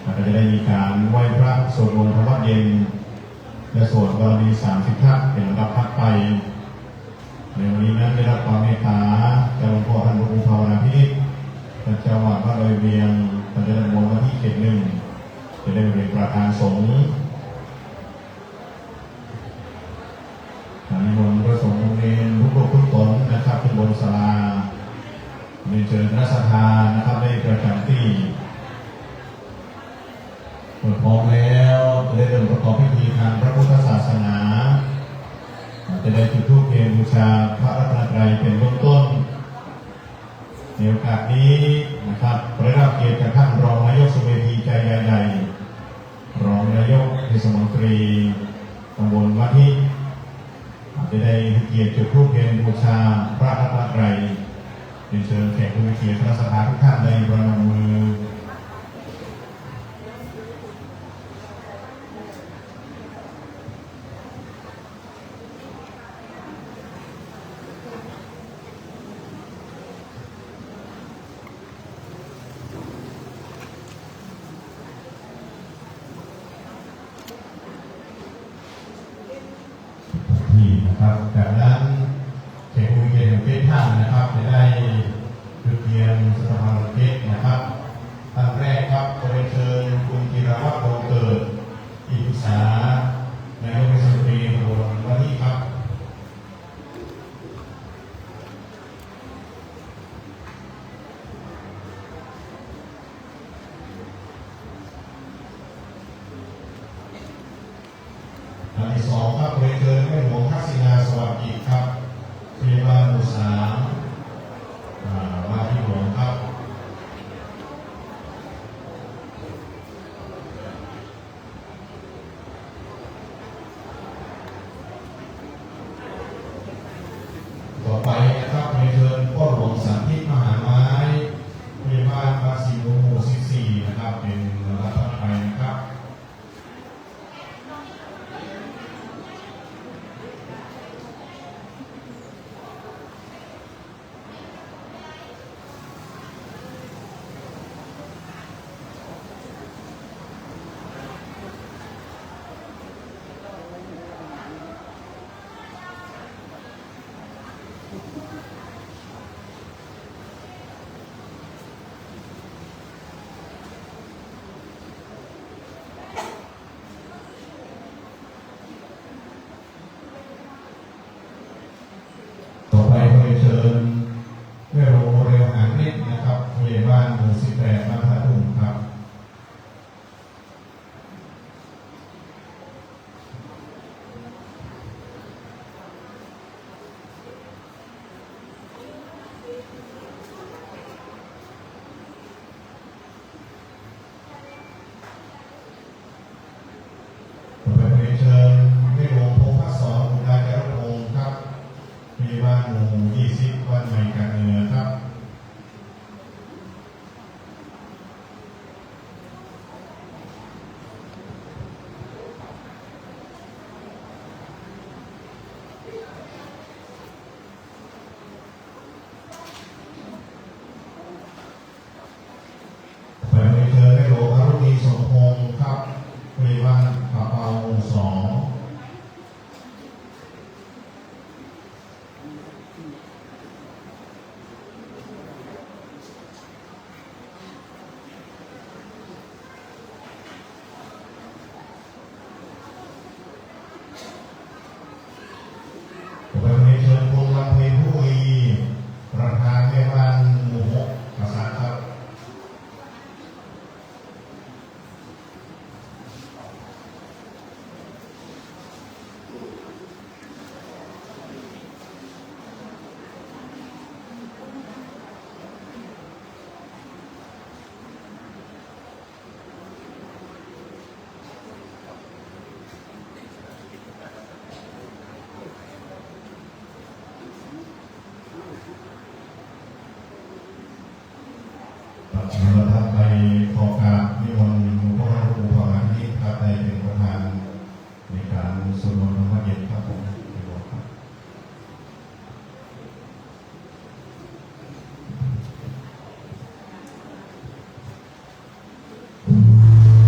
ก็จะได้มีการไหว้พระสวดมนต์ธรรมวัดเย็นและสวดบารมี30 ทัศเป็นลำดับถัดไปในวันนี้นั้นได้รับความเมตตาจากหลวงพ่อท่านพระครูภาวนาพินิจท่านเจ้าอาวาสวัดดอยเวียงท่านจะได้นิมนต์มาที่เขตหนึ่งจะได้เป็นประธานสงฆ์นิมนต์พระสงฆ์เนรทุกรูปทุกตนนะครับขึ้นบนศาลาเรียนเชิญคณะสัตยานะครับได้ประจำที่พร้อมแล้วจะได้เริ่มประกอบพิธีทางพระพุทธศาสนาจะได้จุดธูปเทียนบูชาพระรัตนตรัยเป็นเบื้องต้นในโอกาสนี้นะครับได้รับเกียรติจากท่านรองนายกสภาใจใหญ่รองนายกเทศมนตรีตำบลวัดที่จะได้เกียรติจุดธูปเทียนบูชาพระรัตนตรัยเป็นเชิญแขกผู้มีเกียรติคณะสัตยาทุกท่านในประนมมือนะครับจากนั้นแขกผู้มีเกียรติทุกท่านนะครับจะได้จุดเทียนสถาบันเทศนะครับท่านแรกครับขอเชิญคุณธีรวัฒน์โตเกิดที่ปรึกษานายกเทศมนตรีตำบลวัดที่ครับท่านที่สองครับขอเชิญแม่หลวงทักษิณาสวัสดีครับพยาบาลหมู่3ว่าที่หลวงครับต่อไปนะครับขอเชิญพ่อหลวงสันติมหาไม้พยาบาลภาษีหมู่14นะครับเป็นลำดับถัดไปนะครับต่อไปขอเชิญแม่โรงเรียนหางเล็กนะครับผู้ใหญ่บ้านหมู่18บ้านท่าทุ่งครับต่อไปขอเชิญแม่โรงพงษ์พักสอนบุญญาจารพงศ์ครับผู้ใหญ่บ้านหมู่20บ้านใหม่กาญเหนือครับไปเชิญแม่โรงอรุณีสมพงศ์ครับผู้ใหญ่บ้านป่าเปาหมู่2ต่อไปเชิญพงษ์ลำเพลินผู้มีประธานแม่บ้านหมู่6ประสานครับเราทำไปขอการนิมนต์หลวงพ่อพระครูภาวนาพินิจครับได้เป็นประธานในการสวดมนต์ธรรมวัดเย็นครับผมครับ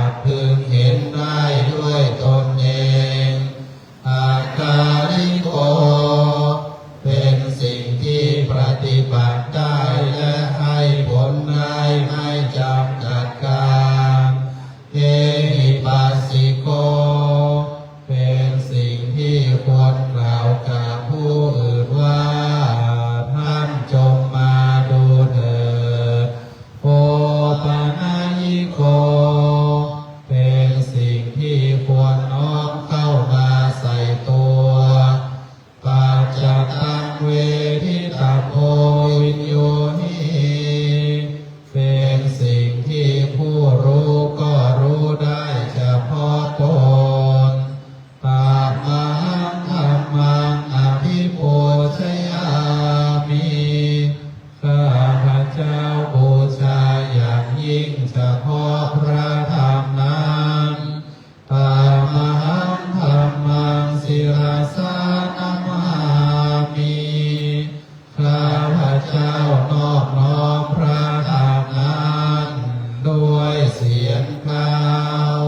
จพึงเห็นได้ด้วยตนเองอาการิโกเป็นสิ่งที่ปฏิบัติได้และให้ผลได้ไม่จำกัดการเอหิปัสสิโกเป็นสิ่งที่ควรกล่าวกับผู้อื่นว่าท่านจงมาดูเถิดโอปานายิโกเป็นสิ่งที่ควรน้อมเข้ามาใส่ตัวปัจจตังเวทิตาโพวินโยนิเป็นสิ่งที่ผู้รู้ก็รู้ได้เฉพาะตนตามหังธรรมังอภิปูชยามิข้าพเจ้าบูชาอย่างยิ่งเฉพาะพระธรรมนั้นตามหังธรรมังศิรสานามามิข้าพเจ้านอบน้อมพระธรรมนั้นด้วยเสียงกล่าว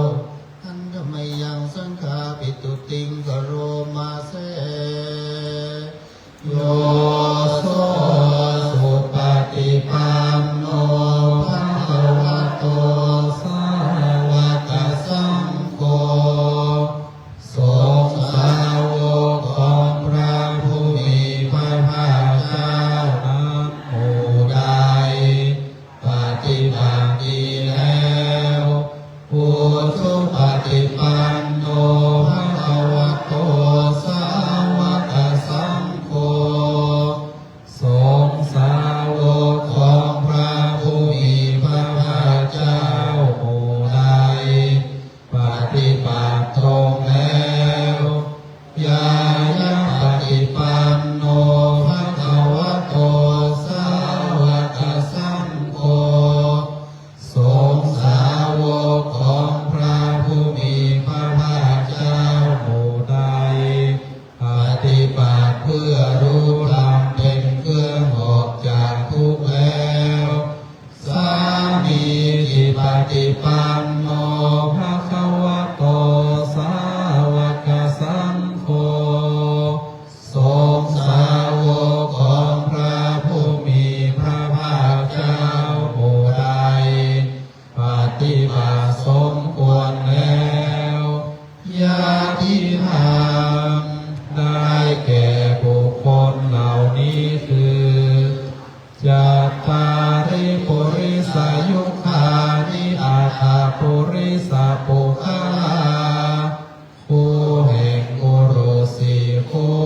อันธรรมยังสังฆาปิตุติงกโรมาเสโยโสสุปฏิปันโนภะคะวะโตสาวกสังโฆสงฆ์สาวกของพระผู้มีพระภาคเจ้านั้นหมู่ใดปฏิบัติดีแล้วผู้ทุปฏิปันโนภะคะวะโตสาวกสังโฆสงฆ์สาวกของพระผู้มีพระภาคเจ้าหมู่ใดปฏิบัติตรงแล้วยายะปฏิปันโนภะคะวะโตสาวกสังโฆสงฆ์สาวกของพระผู้มีพระภาคเจ้าหมู่ใดปฏิบัติเพื่อรู้ธรรมเป็นเครื่องออกจากทุกข์แล้วสามีจิปฏิปันโนภะคะวะโตสาวกสังโฆสงฆ์สาวกของพระผู้มีพระภาคเจ้าหมู่ใดปฏิบัติสมควรแล้วญาติธรรมได้แก่บุคคลเหล่านี้คือจัตตาริปุริสายุคานิอาคาปุริสาปุคาคู่แห่งบุรุษสี่คู่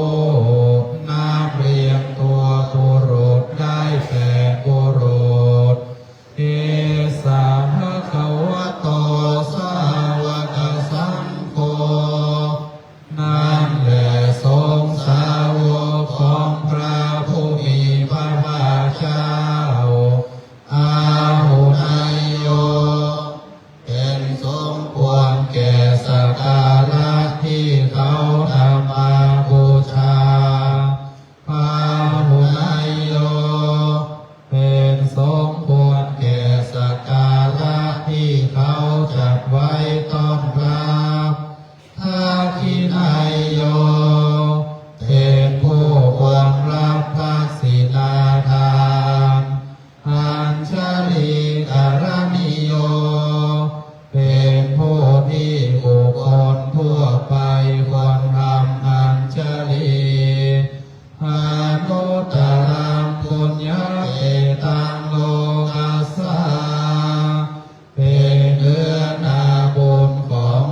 นับเรียงตัวบุรุษได้แก่บุรุษเอสาภะคะวะโตสาวกสังโฆนั่นแหละสงฆ์สาวกของพระผู้มีพระภาคเจ้าอาหุนายโยเป็นสมควรแก่สักการะที่เขานำมาบูชาอาหุนายโยเป็นสมควรแก่สักการะที่เขาจัดไว้ต้อนรับทักขินายโยเป็นผู้ควรรับทักษิณาทานอัญชลีการณิโยเป็นผู้ที่บุคคลทั่วไปควรทำอัญชลีอนุตตรังปุญญเกตังโลกัสสาเป็นเนื้อนาบุญของ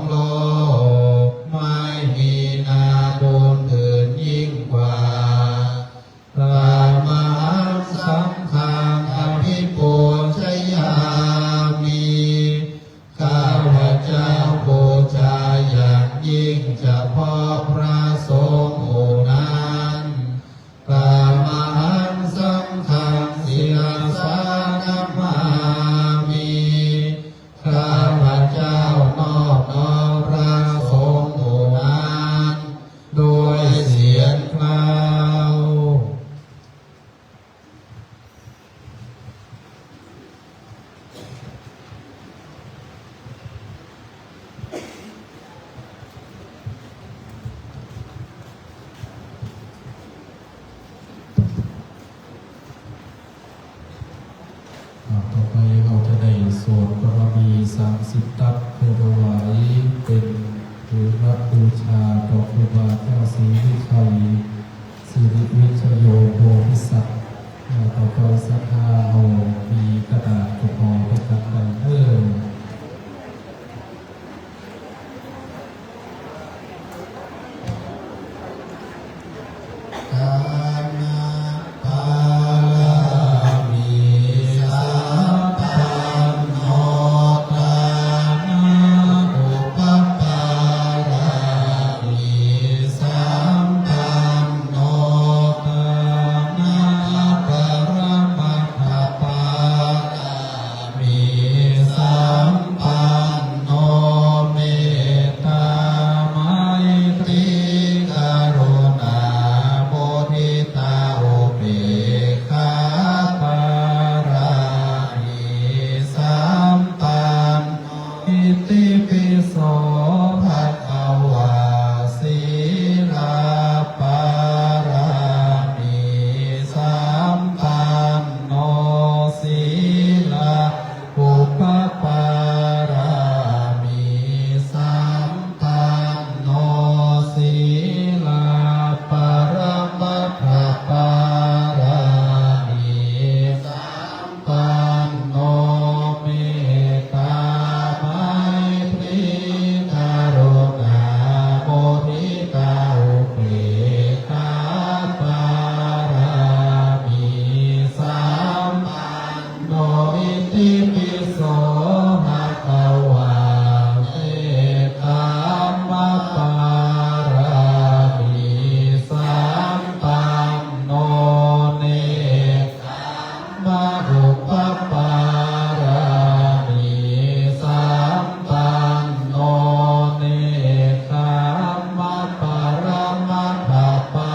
สิบตัดเพื่อถวายเป็นถือรับบูชาต่อครูบาเจ้าศรีวิชัยสิริวิชโยโพธิสัตว์ต่อไปสัทธาเอามีกระดาษกระพอไปตัดกันกานาปาลามีสัมปันโนกานาอุปปารามีสัมปันโนกานาปรมัตถปารามีสัมปันโนเมตตาไมตรีกรุณาโมทิตาอุเบกขาปารามิสัมปันโนอิติปิโสภะคะวาสีลาปารามิสัมปันโนสีลาอุปปารามิสัมปันโนสีลาปรมัตถปารามิสัมปันโนเมตตาไมตรีกรุณาโมทิตาอุเบกขาปารามิสัมปันโนอิติปิโสภะคะวาเตธรรมปารามิสัมปันโนเนกขัมมะอุปปารามิสัมปันโนเนกขัมมะปรมัตถปา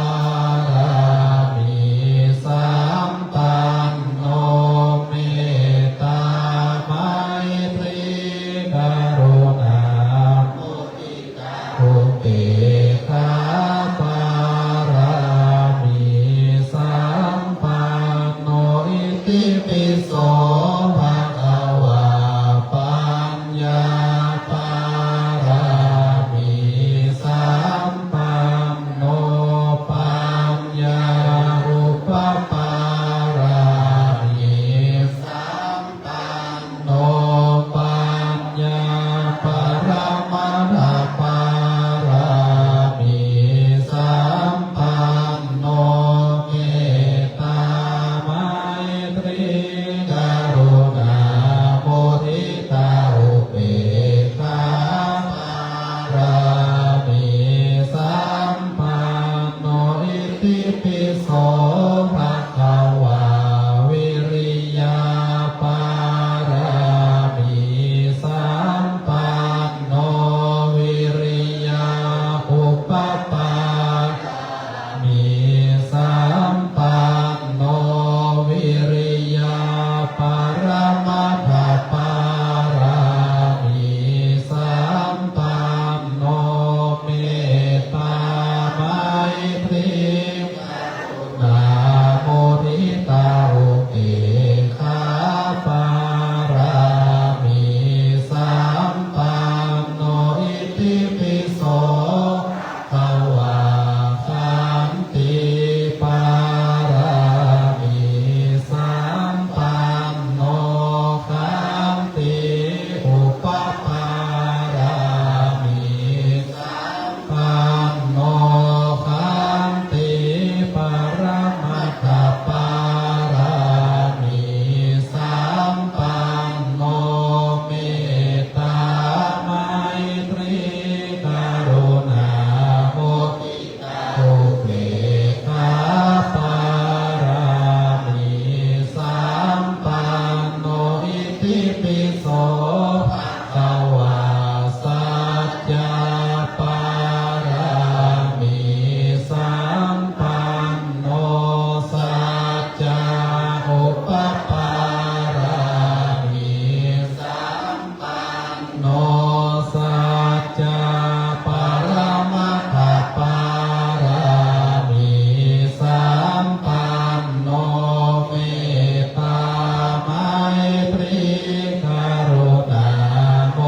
รามิสัมปันโนเมตตาไมตรีกรุณาโมทิตาอุเบกขาปารามิสัมปันโนอิติปิโสภะคะวาปัญญาปารามิสัมปันโนปัญญาอุปปารามิสัมปันโนปัญญาปรมัตถปารามิสัมปันโนเมตตาไมตรีกรุณาโมทิตาอุเบกขาปารามิสัมปันโนอิติปิโสภะคะวาวิริยาปารามิสัมปันโนวิริยาอุปปารามิสัมปันโนวิริยาปรมัตถปารามิสัมปันโนเมตตาไมตรีกรุณาโมทิตาอุเบกขาปารามิสัมปันโนอิติปิโสภะวาขันติปารามิสัมปันโนขันติอุปปารามิสัมปันโนขันติปรมัตถปารามิสัมปันโนเมตตาไมตรีกรุณาโมทิตาอุเบกขาปารามิสัมปันโนอิติปิโสภะคะวาสัจจปารามิสัมปันโนสัจจอุปปารามิสัมปันโนสัจจปรมัตถปารามิสัมปันโนเมตตาไมตรีกรุณาโม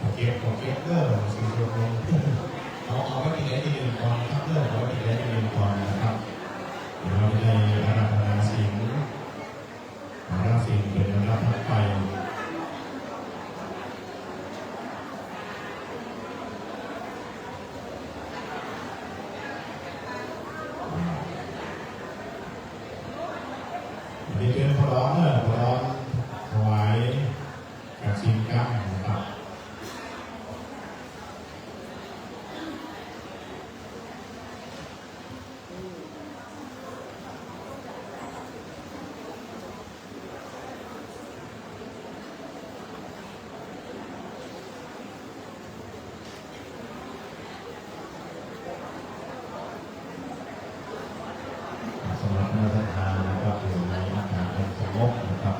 ขอเก็บเรื่องสิ่งที่ลงเอาไว้ที่ไหนที่ดินก่อนครับเรื่องเอาไว้ที่ไหนที่ดินก่อนนะครับเราในอาราธนาศีลอาราศีลเป็นอาราธนาไปนี่เป็นพร้อมพร้อมถวายกับศีลกรรมนะครับ สำหรับมาตรฐานนะครับอยู่ในอาคารเป็นสงบนะครับ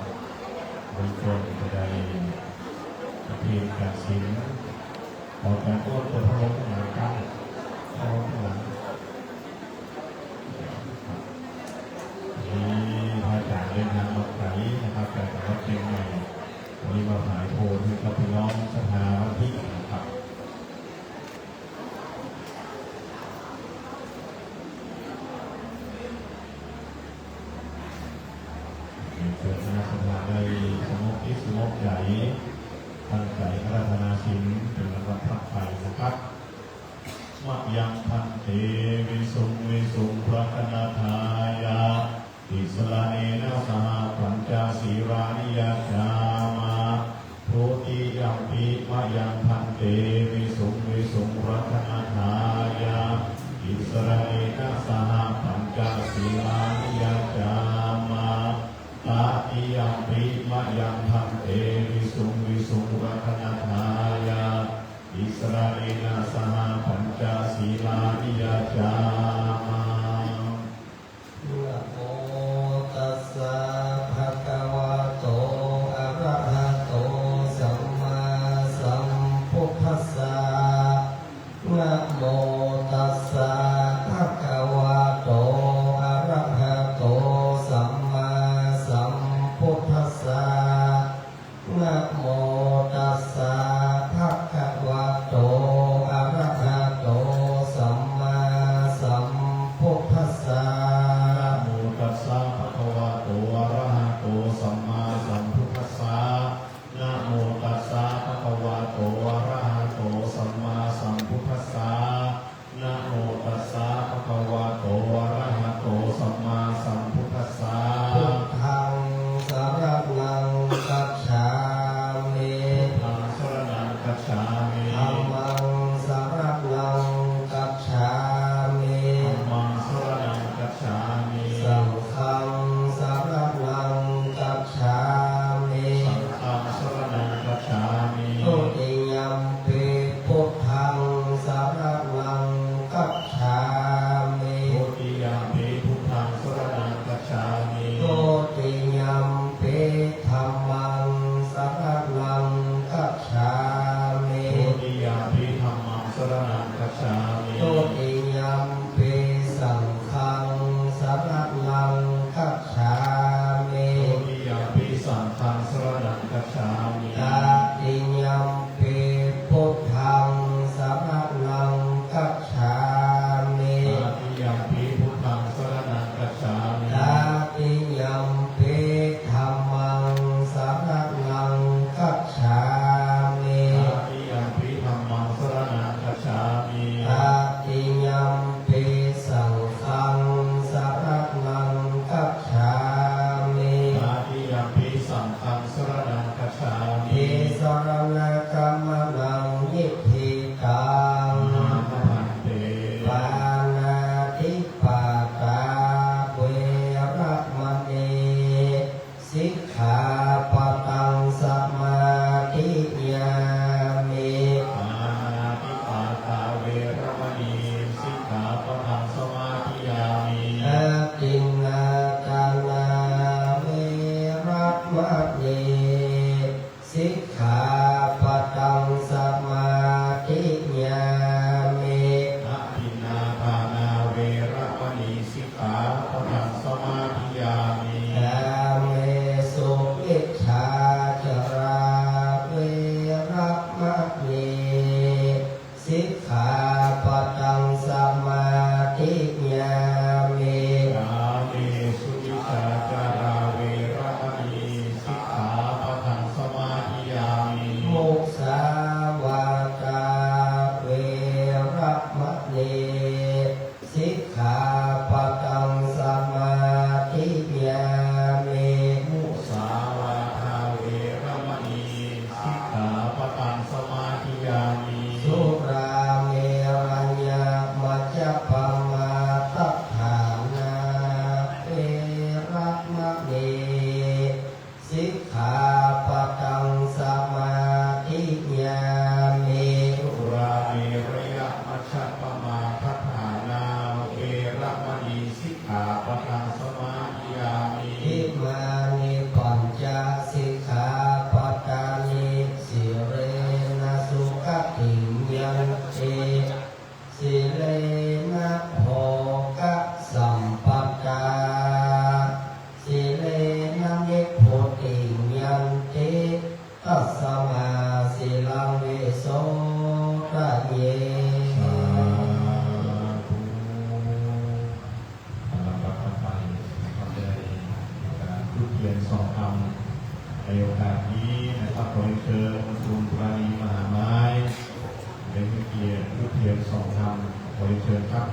บางคนจะได้เพียงการศีลออกจากตัวพระล้มหลังกันพระล้มหลังนี่พระอาจารย์เดินทางมาไกลนะครับจากจังหวัดเชียงใหม่วันนี้มาหายโพธิ์กับพี่น้องสภาวันที่นะครับเกิดมาสภาได้สงบที่สงบใหญ่ตั้งใจอาราธนาศีลเป็นระดับพักไปนะครับมะยังพันเตวิสุงพระคณาทายาอิสลาเนนะสหปัญจศีรานิยาจามาโพธิยัมปิมะยังพันเตวิสุงพระคณาทายาอิสลาเนนะสหปัญจศีรานิยาจามาตาติยัมปิมะยังพันเตวิสุงรัตนาทายาอิสราเอลสหปัญจศีลานิยาจามานะโมตัสสะภะคะวะโตอะระหะโตสัมมาสัมพุทธัสสะนะโมตัสสะภะคะวะโตอะระหะโตสัมมาสัมพุทธัสสะนะโมตัสสะภะคะวะโตอะระหะโตสัมมาสัมพุทธัสสะนะโมตัสสะภะคะวะโตอะระหะโตสัมมาสัมพุทธัสสะนะโมตัสสะภะคะวะโตอะระหะโตสัมมาสัมพุทธัสสะนะโมตัสสะภะคะวะโตอะระหะโตสัมมาสัมพุทธัสสะพุทธังสรณังคัจฉามิ ธังสรณังคัจฉามิ ธัมมังสรณังคัจฉามิ ธัมมังสรณังคัจฉามิ สังฆังสรณังคัจฉามิ สังฆังสรณังคัจฉามิ ทุติยัมปิพุทธังสรณังคัจฉามิ โทติยามปิพุทธังสรณังคัจฉามิ ทุติยัมปิธัมมังสรณังคัจฉามิ โท สาธุลำดับต่อไปก็ได้มีการพูดเทียนสองคำในโอกาสนี้นะครับขอเชิญคุณปราณีมหาไม้เป็นเกียรติพูดเทียนสองคำขอเชิญครับ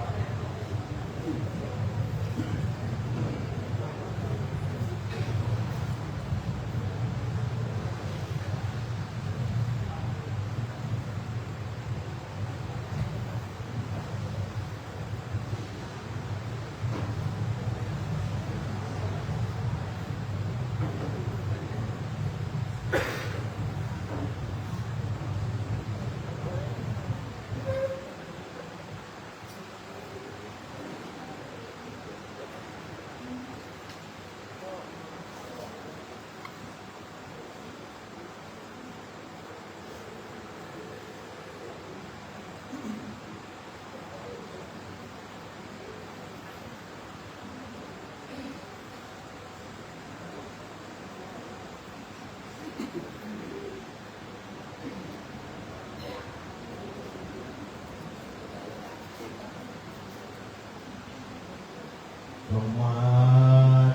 ธรรมา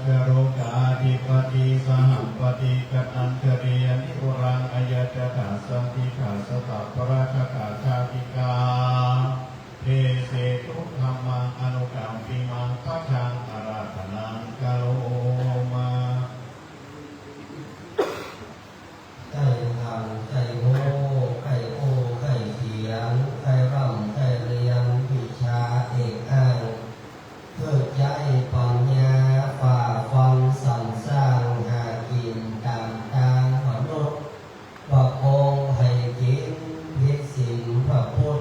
จโรกาธิปติสหัมปติกัตัญชเรียนิปุรังอายจตาสันติขาสตัปปราชกาชาติกาเทเสตุธรรมังอนุกรรมปิมังปัจจังอาราธนังกะโลมาไก่หันไก่โง่ไก่โอ้ไก่เขียนไก่ร่ำไก่เรียนวิชาเอกอ้างเพื่อใจปัญญาฝ่าฟันสรรสร้างหากินตามทางมนุษย์ประคองให้กินพิสินพระพุทธ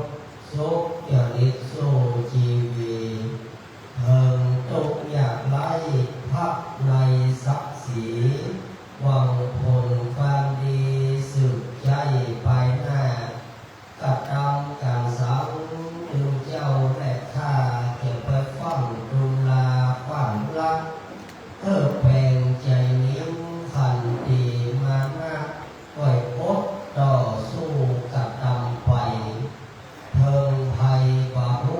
สุขจริตสู้ชีวีเพิ่งตกอยากไล่พักในศักดิ์ศรีหวังผลความดีสืบใจไปหน้ากระทำการสังลืมเจ้าและข้าเก็บไปฟังดุลาความรักเพื่อแปลงใจนิ้มขันดีมานะไว้พบต่อสู้กับดำไปเทิงภัยบาหู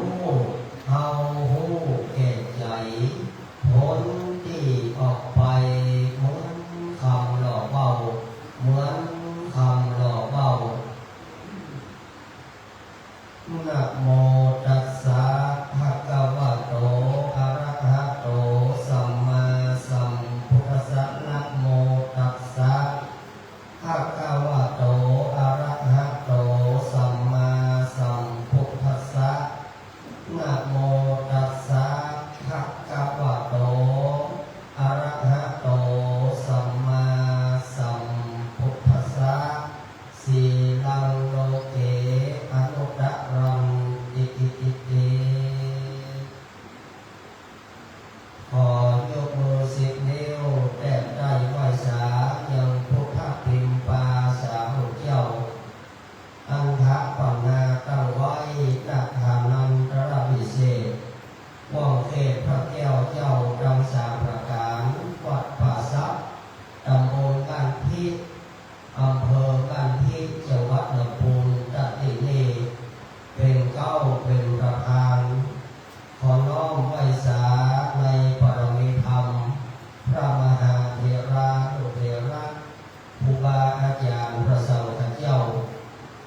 เฮาหูแก่ใจผลที่ออกไปเหมือนคำหล่อเบาเหมือนคำหล่อเบานะโมตัสสะภะคะวะโตอะระหะโตสัมมาสัมพุทธัสสะนะโมตัสสะภะคะวะโตอะระหะโตสัมมาสัมพุทธัสสะนะโมตัสสะภะคะวะโตอะระหะโตสัมมาสัมพุทธัสสะสีลังโลเกอนุตตรังอิติอิติขอยกมือ10 นิ้วแต้มได้ไหวสายังพุทธพิมปาสามุเจ้าอันทะปัญนาตั้งไว้ณฐานันตระวิเศษว่องเขตพระแก้วเจ้าดังสามประการวัดป่าซับตำบลกันพิษอำเภอกันพิษจังหวัดลำพูนตัดตินีเป็นเก้าเป็นประธานขอน้อมไหวสาในปรมีธรรมพระมหาเถระอุเถระครูบาอาจารย์พระสังฆเจ้า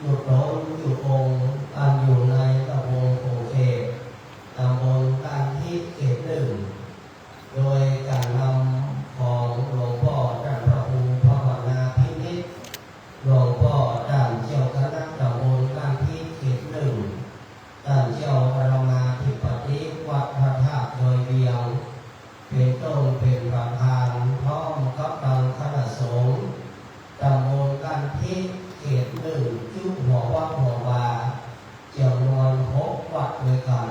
อยู่ตนอยู่องค์อันอยู่ในตำบลโอเคตำบลกันพิษเขตหนึ่งโดยการนำของหลวงพ่อท่านพระครูภาวนาพินิจหลวงพ่อท่านเจ้าคณะตำบลกันพิษเขตหนึ่งท่านเจ้าปรมาธิปติวัดพระธาตุโดยเวียงเป็นต้นเป็นประธานพร้อมกับทางคณะสงฆ์ตำบลกันพิษเขตหนึ่งจุดหัววัดหัววาจำนวน6 วัดด้วยกัน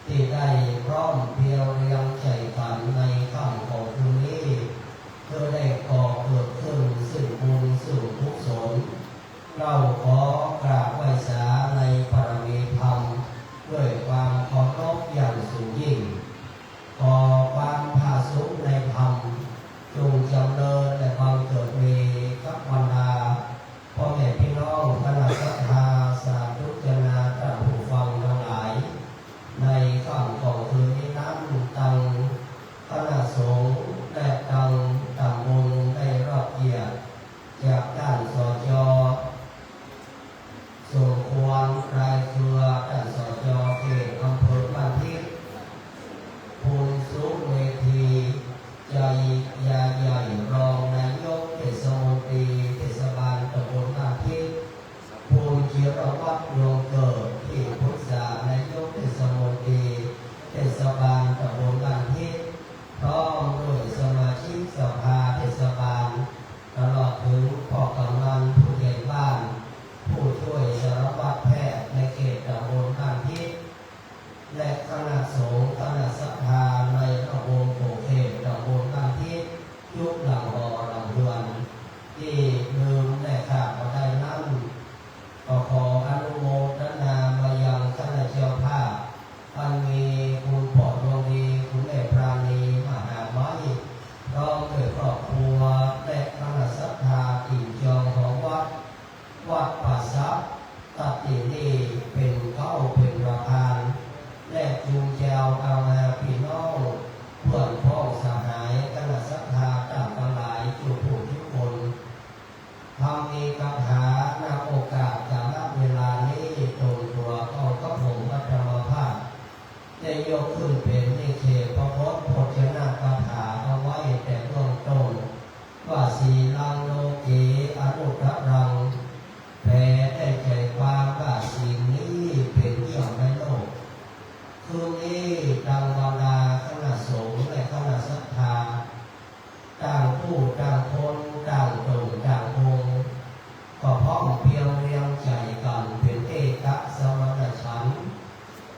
ที่ได้พร้อมเพียงเรียงใจกันในค่ำของคืนนี้เพื่อได้ก่อเกิดขึ้นซึ่งบุญซึ่งกุศลเราขอกราบไหว้สาในปรมีธรรมด้วยความเคารพอย่างสูงยิ่งขอความผาสุกในธรรมจงจำเริญและบังเกิดมีกับบรรดาพ่อแม่พี่น้องคณะสัตยาสาธุชน ฏินี้เป็นเข้าเป็นประธานและจูงแจวเอามาพี่น้องเพื่อนพ้องสหายคณะศรัทธาต่างทั้งหลายทุกผู้ทุกคนทำมีคาถาณโอกาสจากณเวลานี้ตรงตัวเอาพระผมพระธรรมภาพได้ยกขึ้นเป็นนิเขปพระพจน์พจนาคาถาเอาไว้แต่เบื้องต้นว่าสีลังโลเกอนุตตรังแผ่ได้ใจความว่าสิ่งนี้เป็นอย่างในโลกคืนนี้ดังบรรดาคณะสงฆ์และคณะศรัทธาต่างผู้ต่างคนต่างตนต่างองค์ก็พร้อมเพียงเรียงใจกันเป็นเอกสมณฉันท์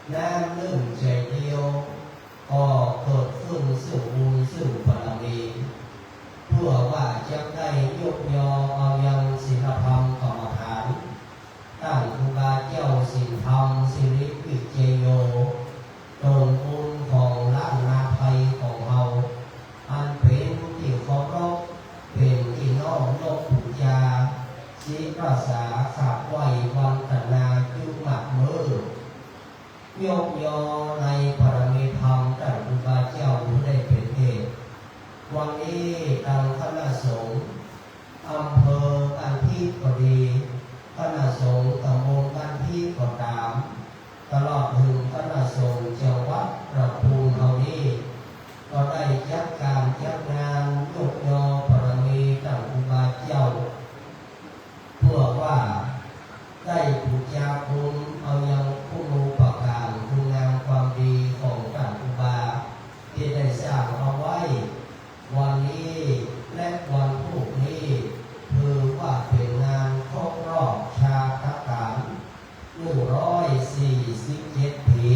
แน่นึ่งใจเดียวก็เกิดขึ้นซึ่งบุญซึ่งบารมีเพื่อว่าจะได้ยกยอเอายังศีลธรรมกรรมฐานตั้งครูบาเจ้าศีลธรรมสิริวิเจโยตนบุญของล้านนาภัยของเราอันเป็นที่เคารพเป็นที่น้อมนบบูชาศิรักษาขับไว้วันตนาจุหมักมือยกยอในปรมีธรรมตั้งครูบาเจ้าผู้ได้เป็นเหตุวันนี้ทางคณะสงฆ์อำเภอกันทีก็ดีคณะสงฆ์ตำบลกันทีก็ตามตลอดถึงคณะสงฆ์จังหวัดประภูมิเรานี้ก็ได้จัดการจัดงานยกยอปรมีตั้งครูบาเจ้าเพื่อว่าได้บูชาคุณเอายังคุณูปการคุณงามความดีของตั้งครูบาที่ได้สร้างเอาไว้วันนี้และวันพรุ่งนี้คือว่าเป็นงานครบรอบชาตการ147 ปี147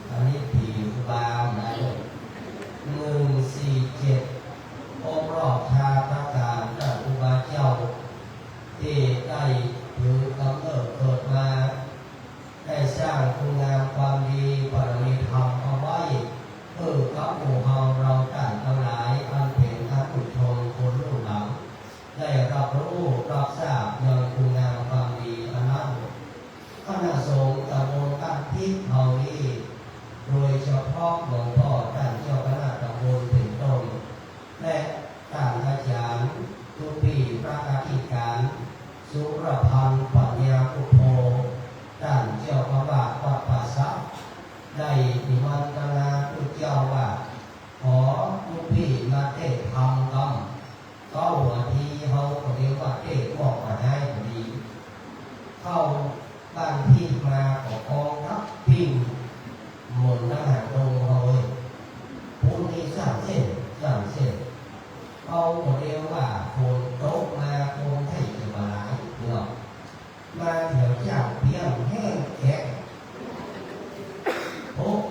อันนี้ปีบางนะ147ครบรอบชาตการจากครูบาเจ้าที่ได้ถือกำเนิดเกิดมาได้สร้างคุณงามความดีปรมีธรรมเอาไว้เพื่อกับหมู่เฮาเราต่างทั้งหลายอันเป็นท่านผู้ชมคนรุ่นหลังได้รับรู้รับทราบยังคุณงามความดีอันนั้นคณะสงฆ์ตำบลกันทิพย์เฮานี้โดยเฉพาะหลวงพ่อท่านเจ้าคณะตำบลเป็นต้นและท่านอาจารย์ทุปีพระอธิการสุรพันธ์ปัญญาอุโภท่านเจ้าพระบาทวัดป่าซักได้นิมนต์นาพุทธเจ้าว่าขอทุกพี่มาเทศธรรมกันก็หัวทีเขาก็เรียกว่าเทศบอกมาให้พอดีเข้าบ้านที่มาของกองทัพพิมพ์หมุนทหารตรงเขาเลยพูดนี้3 เส้นเขาก็เรียกว่าคนโต๊ะมาคนไทยจะมาหลายเนาะมาแถวเจ้าเพียงแห้งแข็งพก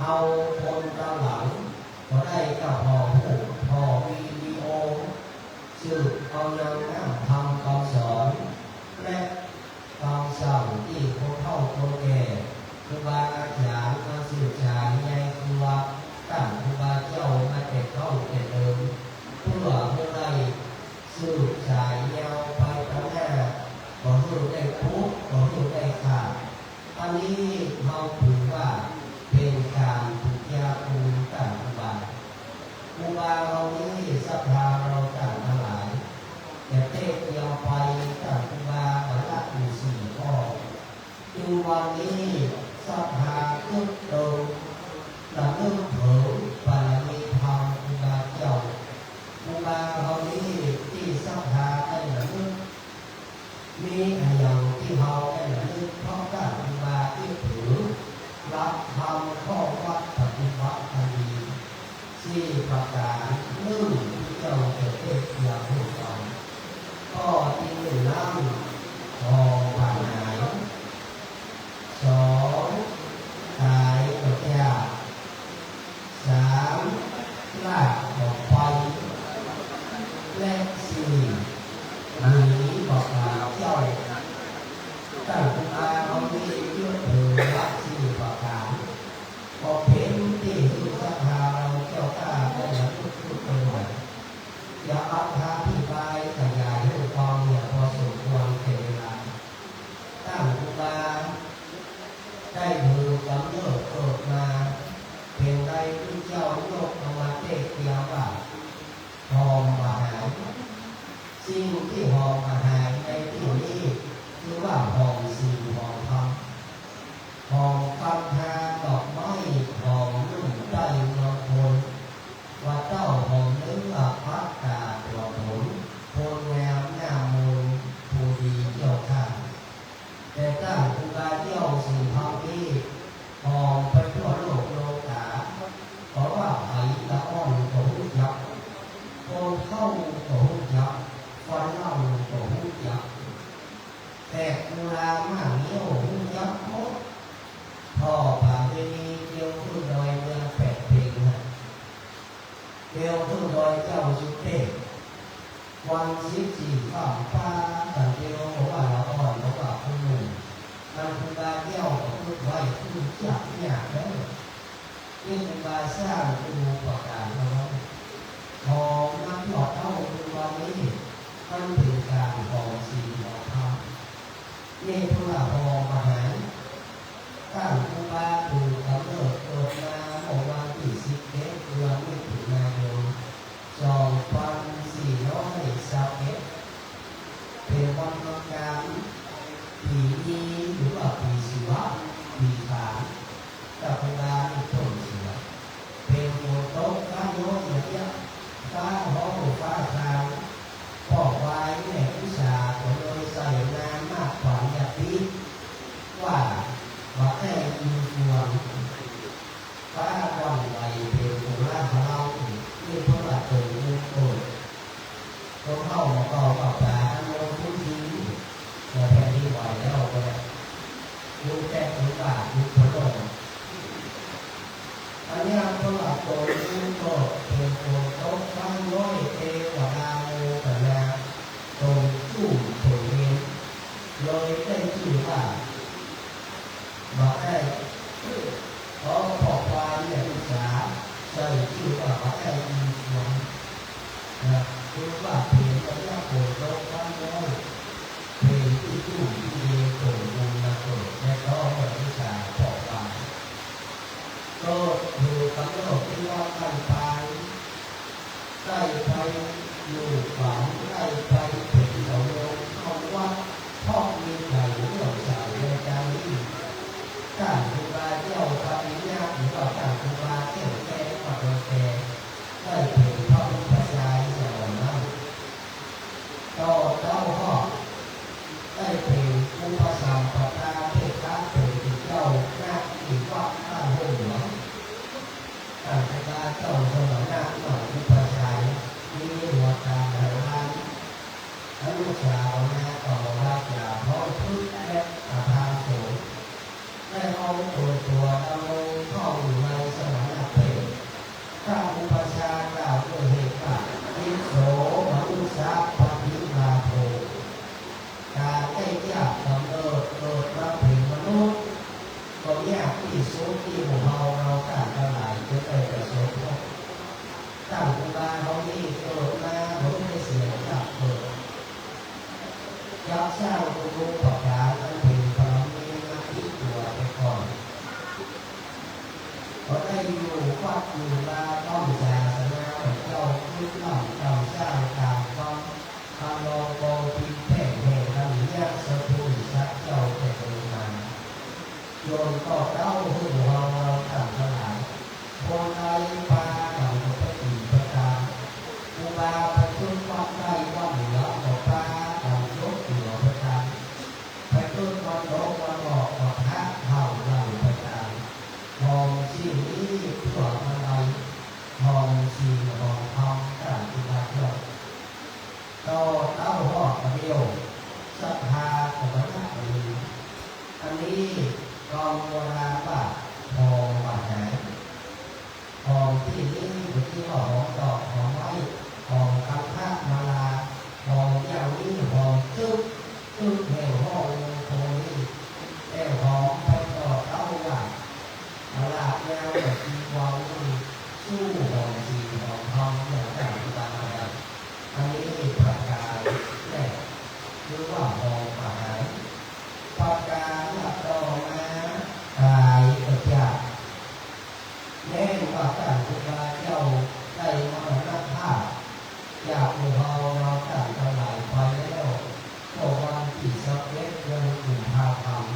เอาคนตามหลังก็ได้กับพอผู้พอวิดีโอสืบเอาแนวแนวทำคำสอนและคำสั่งที่คนเฒ่าคนแก่ครูบาอาจารย์มาสื่อสารในครูตั้งครูบาเจ้ามาแต่เข้าแต่เดิมเพื่อได้สื่อสารแนวไปข้างหน้าก็รู้ได้ปุ๊บก็รู้ได้ขาดอันนี้เราถือว่าเป็นการถูกยาคูตั้งครูบาเรานี้ศรัทธาเราตั้งทั้งหลายแต่เทศเดียวไปตั้งครูบาละอยู่สี่ข้อจึงวันนี้ศรัทธาขึ้นโตระลึกถึงบารมีธรรมครูบาเจ้าครูบาเรานี้ที่ศรัทธาได้ระลึกมีอย่างที่เราได้ระลึกเพราะการครูบาที่ถือรับธรรมข้อวัดปฏิบัติทันทีสี่ประการหนึ่งที่เจ้าจะเทศอย่างถูกต้องข้อที่หนึ่งนั่งทองผ่านหายสองขายปัจจัยสามลากดอกไฟและสี่หนีบอกกล่าวเจ้าตั้งครูบาเขามีเยอะถือวัดสี่ประการพอเพ้นที่สุศรัทธาเราเจ้าข้าได้รับทุกคนอย่าอัพพาที่ไปขยายให้ความเนี่ยพอสมควรแก่เวลาตั้งครูบาได้ถือกำเนิดเกิดมาเพียงใดที่เจ้าโลกธรรมเทศเดียวว่าหอมมาหายสิ่งที่หอมมาหายในที่นี้คือว่าหอมสิ่งหอมธรรมหอมคำทาดอกไม้หอมนุ่มใจนอนคนว่าเจ้าหอมเนื้อพักกาดอกผลโพนแววหน้ามูลผู้ดีเจ้าข้าแต่ตั้งครูบาเจ้าสิ่งทำนี้หอมไปทั่วโลกโลกาเพราะว่าไผ่ละอ่อนก็หุ่นยักษ์โคนเข้าก็หุ่นยักษ์ฟันเล่าก็หุ่นยักษ์แต่กุลามากเนี้ยหุ่นยักษ์หมดพ่อป่าเวนีเดียวขึ้นดอยเมืองแปดเพลงนะเดียวขึ้นดอยเจ้าสุเทพวัน14ข้ามฟ้าแต่เดียวบอกว่าละอ่อนบอกว่าคุณหนุ่มทำครูบาเจ้าก็พูดไว้พูดจับยากแล้วนี่ครูบาสร้างครูประกาศเอาไว้ของนักหลอกเท่าครูบานี้มันเป็นการของสิ่งของธรรมนี่พระพอมหาตั้งครูบาถูกกำเนิดเกิดมาเมื่อวันที่11 เดือนมิถุนายน 2431เป็นวันทำการปีนี้หรือว่าปีศิวะปีขานกับครูบาอีกต้นเสือเป็นโมโตฟ้าโยนอย่างเงี้ยฟ้าห้องฟ้าทางพ่อวายแม่วิชาก็เลยใส่งานมากกว่าอย่างนี้ว่าให้ยินควรฟ้าวันไหวเป็นของร่างของเรานี่เพราะว่าเกิดเรื่องโกรธต้องเข้ามาต่อกับตาโน้ตทุกทีแต่แผ่นดินไหวแล้วก็ได้ยุคแก่ยุคบาทยุคพระองค์อันนี้เพราะว่าโกรธยุคโกรธเป็นโกรธต้องฟังน้อยเทวดาโมกนาตรงสู้ผลเองเลยได้ชื่อว่าให้เพราะขอความเนี่ยศึกษาใส่ชื่อว่าให้มีส่วนนะคือว่าเพียงแต่ว่าโกรธต้องฟังน้อยเพียงที่สู้ที่เรียนโกรธบุญนะโกรธและก็ให้ศึกษาขอความก็ดูกำหนดที่ว่าตั้งไปได้ไปอยู่ฝังได้ไปเป็นเราโยมเขาว่าพ่อมีใครเรื่องสาวในการนี้การครูบาเจ้าปฏิญาณหรือว่าการครูบาเจ้าแก่ปัจเจกได้เป็นพระพุทธเจ้าสอนนั้นต่อเจ้าพ่อได้เป็นอุปสัมปทาเทศะเป็นเจ้าหน้าที่วัดท่าห้องหลวงการครูบาเจ้าสอนหน้าหน่อยอุปชัยมีหัวตาหลายล้าน ก็ได้อยู่วัดอยู่ลาต้องศาสนาเจ้าพุทธล่ำจำสร้างตามความคำลองกองพิแพ่งแห่งคำยักษ์สะพุนสักเจ้าแต่เดินมาโยนก็เต้าหูเราต่างทั้งหลายคนไทยปาต่างก็ไปอีกประการอุบาไปขึ้นวัดได้วัดเหนือก็ปาต่างยกเหนือประการไปขึ้นวันโลกวันออกก็พระเท่าเราประการมองสิ่งนี้เพื่ออะไรมองสิ่งมองทองต่างอุบาเพื่อต่อเต้าหอกเดียวศรัทธาของพระอันนี้กองโบราณว่าทองบาดแผลทองที่นี่อยู่ที่ว่าหอมดอกหอมไม้ทองคำพระมาลาทองยาวนี้ทองจึ๊บแห่งห้องโทนี้แห่งหอมไปต่อเต้าว่ามาลาแนวแบบจีวรสู้ทองสีทองทองอย่างต่างตาอันนี้ประการแรกหรือว่าทองบาดแผลประการต่อมาตายก็จะแน่นว่าการพุทธเจ้าได้มรณภาพอยากหมู่เราต่างทั้งหลายไปแล้วก็วันที่11 เดือนกุมภาพันธ์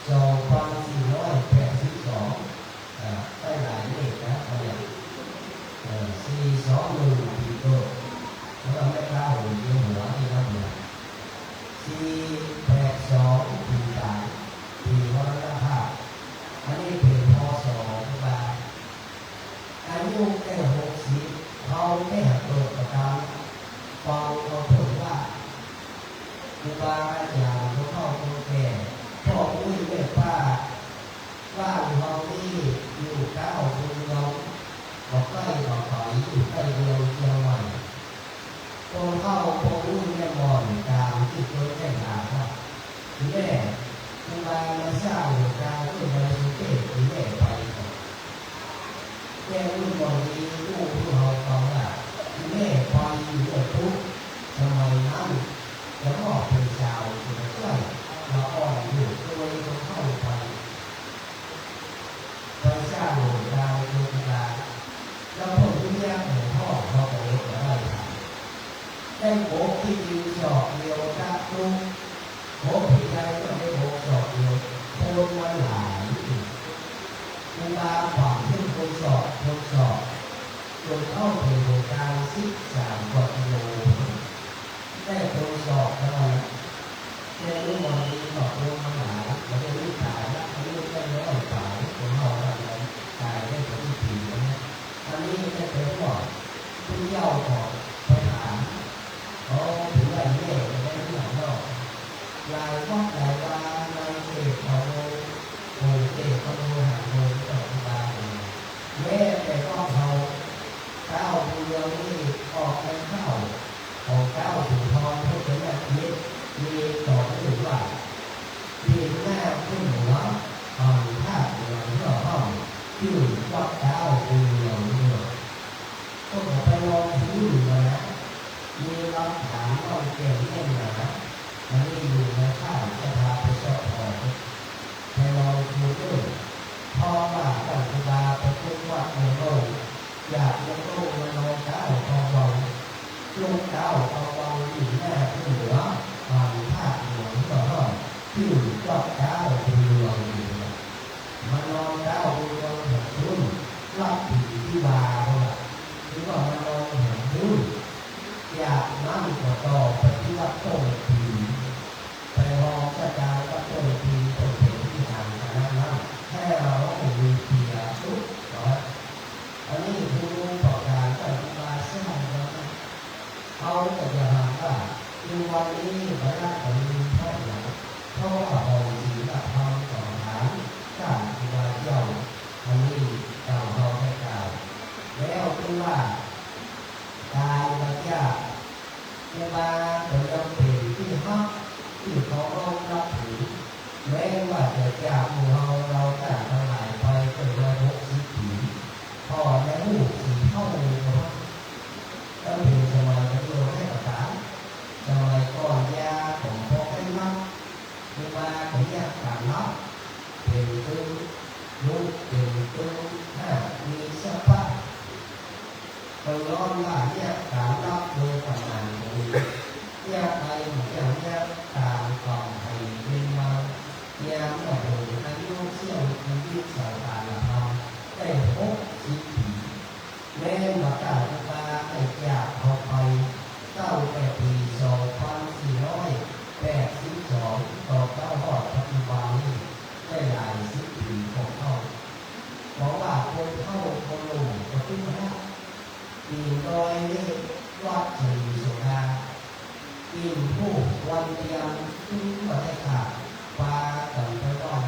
2482ได้หลายเลขนะเนี่ย421ปีเกิดแล้วไม่กล้าหัวเยี่ยมหัวที่นั่นเนี่ย482ปีตายปีมรณภาพอันนี้เป็นพศบาอายุแค่60เขาไม่หักเกิดประการฟังเขาพูดว่าครูบาอาจารย์เขาเข้าคนแก่พ่ออุ้ยแม่ป้าบ้านเราที่อยู่เก้าคนเราบอกใกล้ต่อถอยอยู่ใกล้เดียวเชียงใหม่คนเข้าพ่ออุ้ยแม่บ่อนตามที่เคยแจ้งข่าวว่าทีแรกครูบามาสร้างเหตุการณ์ที่บริสุทธิ์ทีแรกไปแม่อุ้ยบอกดีลูกที่เราฟังว่าทีแรกไปอยู่กับทุกสมัยนั้นแล้วก็เป็นชาวเป็นใกล้มาอ่อนอยู่ตัวเองเข้าไปสร้างเหตุการณ์คือการแล้วผลที่แยกของพ่อเขาไปได้ได้โบกที่ยืนสอบเดียวกับลูกโบกที่ใดก็ได้โบกสอบเดียวคนวันหลายคุณตาฝังขึ้นคนสอบจนเข้าไปโบกการ13 กว่ากิโลได้คนสอบเท่านั้นในรุ่นวันนี้สอบลงมาหลายไม่ได้รู้ขายแล้วไม่รู้ได้ร้อยขายคนห่ออะไรขายได้คนที่ผีนะอันนี้จะเป็นว่าผู้เย้าของไปถามเขาถึงอะไรแม่ไม่ได้ที่ไหนหรอกลายวัดลายว่าลายเศษเขาโอ้เศษเขาดูหางโดยต่อที่บ้านแม่แต่ก็เขาเก้าเดือนนี่ออกไปเข้าของเก้าถึงทองเพื่อเป็นแบบนี้มีต่อถึงว่าปีหน้าขึ้นหัวภาคเหนือที่เราเข้าที่วัดเก้าปีเหล่านี้ก็ไปลองที่อยู่นะมีหลักฐานเอาเก่งแน่นหนาอันนี้อยู่ในข้าวจะพาไปสอบออกไปลองดูด้วยพอว่าปัจจุบันไปขึ้นวัดในโลกอยากลงโลกมาลองเก้าทองวังลูกเก้าทองวังอยู่หน้าขึ้นเหนือภาคเหนือที่เราที่วัดเก้าปีเหล่านี้มันลองเก้าปีเหล่านี้รุ่นรับผีที่บาร์หรือว่ามันลองเห็นดูอยากนั่งต่อไปที่วัดโต้งผีไปลองกระจายวัดโต้งผีต้นเห็นที่ทางนั้นแค่เรามีเพียร์ทุกอันนี้คือประการปฏิบัติสร้างแล้วเขาจะทำว่าในวันนี้พระราชมีเท่าไหร่เพราะว่าเราศีลธรรมต่อฐานการปฏิบัติเจ้าอันนี้เราได้กล่าวแล้วคือว่าการปฏิบัติครูบาเป็นจำเป็นที่ฮักที่เขาต้องรับถือแม้ว่าจะจากหมู่เราต่างทั้งหลายไปเป็น160 ปีพอในรูปสีเข้าเลยว่าต้องเป็นสมัยจะโยนให้ประกาศสมัยก่อนยาของพ่อให้มั่งครูบา เป็นต้นมีสภาพเราย้อนว่าเนี่ยการรับโดยประมาณนี้เนี่ยใครอย่างเนี่ยการก่อนให้เป็นมาเนี่ยเมื่อผมอายุเสี่ยงชีวิตสองการละทำได้60 ปีแม้มาการตาได้จากเขาไปตั้งแต่ปี2482ต่อเข้าหอดปัจจุบันนี้ได้หลาย10 ปีของเขาเพราะว่าคนเข้าคนลงก็ขึ้นมาได้ปีโดยนี้วัดศรีสุดาปีผู้วันเดียนขึ้นมาได้ขาดปลากันไปก่อน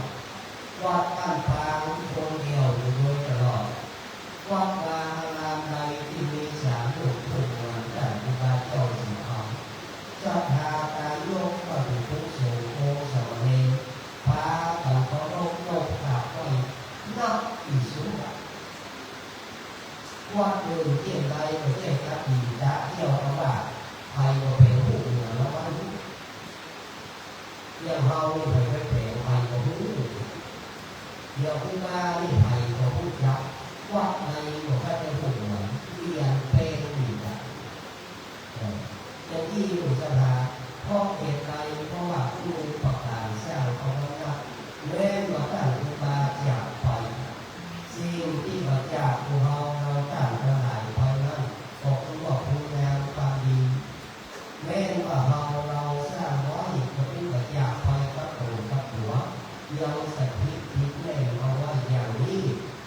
วัดบ้านปางคนเดียวอยู่โดยตลอดวัดวาลามใดที่มีสามหนุกถูกงานแต่บุญเจ้าสีทองศรัทธาการโยกก็ถูกทุกสูงโอสมเนรพากันเคารพโลกกราบไหว้นับอีสุดวัดหนึ่งเที่ยงใดประเทศกับีดาเที่ยวเอาบาไทยก็เป็นผู้เหนือแล้ววันเรื่องเฮานี่ไปไปแผงไทยก็รู้เดี๋ยวผู้มานี่ไทยก็พูดยับวัดในก็แค่เป็นผู้เหนือเรียนเป็นดีนะอย่างที่อยู่สภาเพราะเหตุใดเพราะว่าผู้ประกาศสร้างเขาว่าแม้ว่าท่านผู้มาจากไปสิ่งที่มาจากผู้เราต่างกันหลายภายนั้นก็คือว่าคุณงามความดีแม้ว่าเราสร้างไว้ก็เป็นมาจากภายกับตัวกับหัวยังสถิตทิศแน่เอาไว้อย่างนี้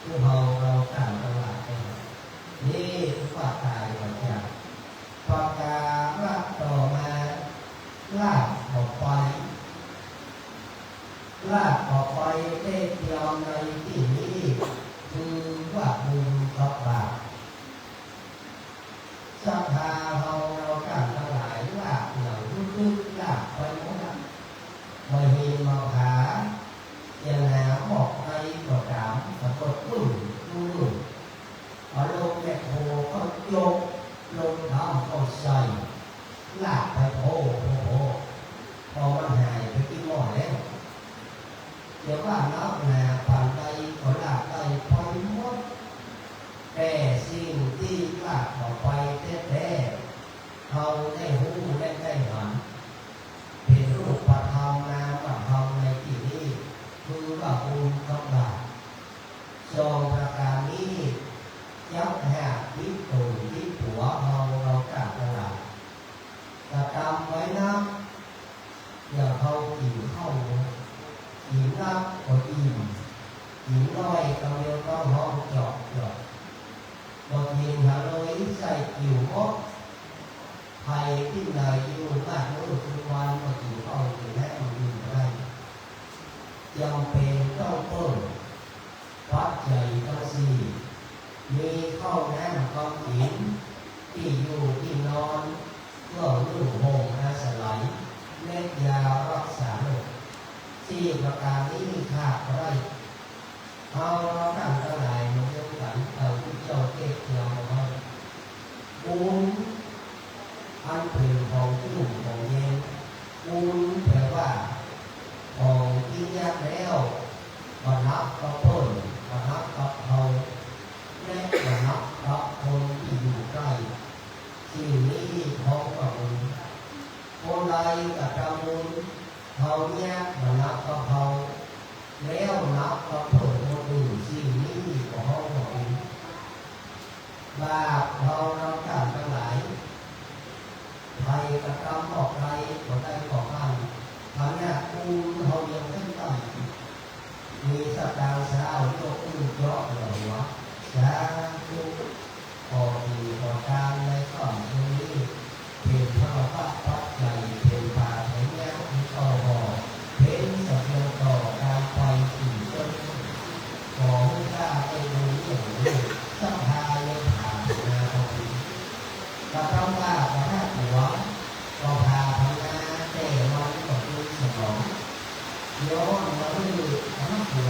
ผู้เราต่างกันหลายไปนี่คือว่าตายมาจากประกาศต่อมาลากออกไปเทศยอมในที่นี้คือว่าบุญกับบาปศรัทธาเรากันทั้งหลายลากอย่างลึกๆลากไปหมดมาเห็นมาหาอย่างหาบอกในกระดามกับกดรุ่นเอาลงแม่โคก็โยกลงทำก็ใส่ลากไปโผพอมันหายไปกินหม้อแล้วเดี๋ยวว่านับนาผ่านไปก็ลากไปพอหมดแต่สิ่งที่ลากออกไปแท้ๆเขาได้หูได้หันเป็นรูปธรรมนามธรรมในที่นี้คือว่าบุญกับบาปสองประการนี้ยับหาที่ตุนที่ผัวเรากลับตลาดกระทำไว้นะอย่าเขากินเข้ากินนักก็อิ่มกินน้อยก็เรียกว่าห้องจอกบางทีหาเลยใส่กิ่วมดไผ่ที่ไหนอยู่บ้านนู้นทุกวันก็กินเข้ากินแห้งกินอะไรจำเป็นต้องเพิ่มวัดใหญ่ทั้งสี่มีข้าวน้ำก้อนหินที่อยู่ที่นอนเครื่องนุ่งห่มอาศัยเม็ดยารักษาโรคที่ประการนี้มีค่าอะไรเอาตั้งเท่าไหร่มันจะกันที่เจ้าเทศเราเอาบุญอันเป็นของชุ่มของเย็นบุญแปลว่าของที่ยากแล้วบรรลับก็เพิ่มบรรลับก็เอาและบรรลับก็คนที่อยู่ใกล้สิ่งนี้เขาก็บุญคนใดกับทำบุญเขาเนี่ยบรรลับก็เอาแล้วนับก็เพิ่มคนอื่นสิ่งนี้ก็เขาก็บุญบาปเราการทั้งหลายใครกระทำออกใครก็ได้ก่อกันทำเนี่ยกูเขายังไม่ต้องมีสตางค์สาวโยกมือยกเหล่าวะสาธุพอดีพอการในก่อนตรงนี้เป็นพระพักพักใจเป็นป่าแห่งแง่ที่ต่อบ่อเป็นสัพยต่อการไปสี่ต้นของข้าไปดูอย่างนี้สัพพายังผ่านนาตรีกระทำว่าพระธาตุหัวก็พาพนาแต่มันก็คือสมองย้อนมาดูพระหัว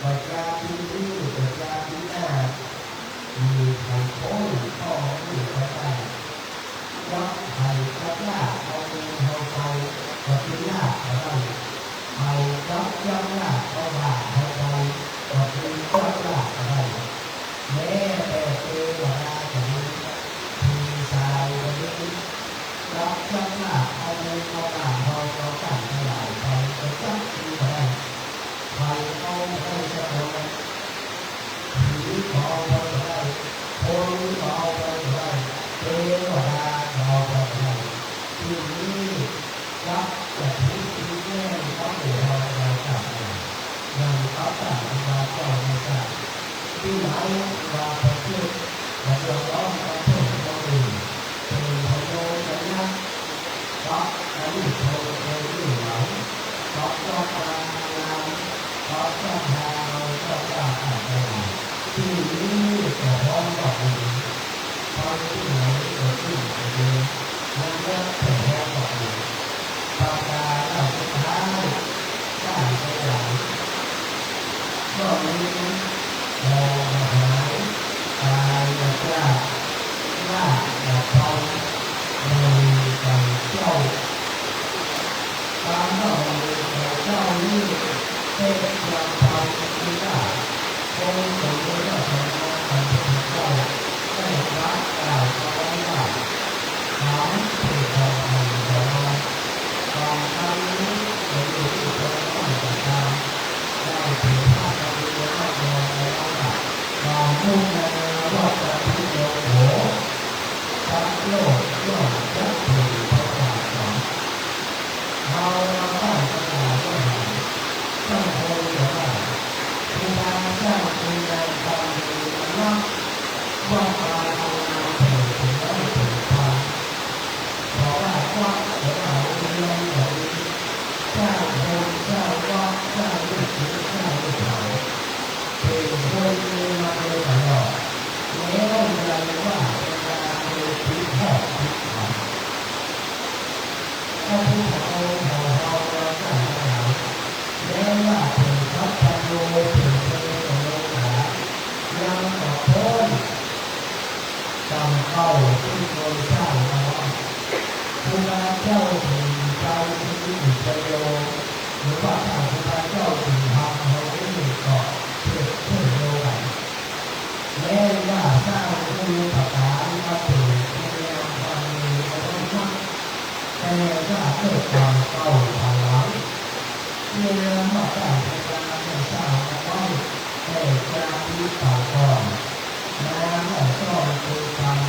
ก็จะที่นี่ก็จะที่หน้ามีไข่โค้งข้อที่ไปได้ยักไข่กระลาเอาเงินเอาไปก็ที่ลาอะไรไข่ยักลาเอาบาเอาไปก็ที่ เอาต่างเราต่างทั้งหลายไปจะจับที่ไหนใครเอาไปจะเอาผีก็เอาไปได้คนก็เอาไปได้เทวดาก็เอาไปได้ที่นี้รับแต่ที่แม่ก็เดือดร้อนต่างยังเขาต่างมาเจ้าไม่ทราบที่ไหนมาประเทศและเดือดร้อนประเทศคนอื่นเป็นพโยชนะเพราะอันนี้โทษเป็นเรื่องหลังเพราะเจ้าตางานเพราะเจ้าทางเจ้าตาอะไรที่นี้ก็พร้อมกับดีเพราะที่ไหนก็ที่ดีมันก็เป็นพร้อมกับดีปากกาเราสุดท้ายได้ไปหลังก็มีมองหายตายแบบว่าว่าแบบเราในการเจ้าการเราในเจ้านี่เป็นอย่างเราที่ได้คงจะไม่ได้ทำงานของเจ้าได้รับการเอาไว้ได้ถามที่เราทำเราตอนนี้เราอยู่ที่ตรงนั้นจะทำได้ถึงภาพเราดูว่าเราเรามุ่งในรอบการที่เราโหทั้งโลกย่อมยับยั้งพระบาทของเราตั้งขนาดว่าตั้งคนเดียวได้ผู้นำสร้างคุณงามความดีนับว่าการทำงานถึงได้ถึงความเพราะว่าเราเรียนแบบนี้สร้างคนสร้างวัดสร้างวิถีสร้างวิถีเป็นคนมีมาโดยตลอดแล้วยังว่าเป็นการโดยที่แท้ที่ทำพระพุทธองค์ของเราเราสร้างมาแล้วว่าเป็นพระพันโลเป็นพระโลกายังต่อพ้นจำเข้าที่โดยสร้างมาผู้บาเจ้าถึงใจที่มีประโยชน์หรือว่าถ้าผู้บาเจ้าถึงทำเขาไม่มีก็เพื่อโลกันแม้ว่าสร้างผู้ประกาศมาถึงในแนวความมีก็ต้องนับแต่ถ้าเกิดความเก่าผ่านหลังเมื่อมาสร้างเป็นการสร้างเอาไว้แต่การที่เก่าก่อนน้ำออกซ่อนคือความ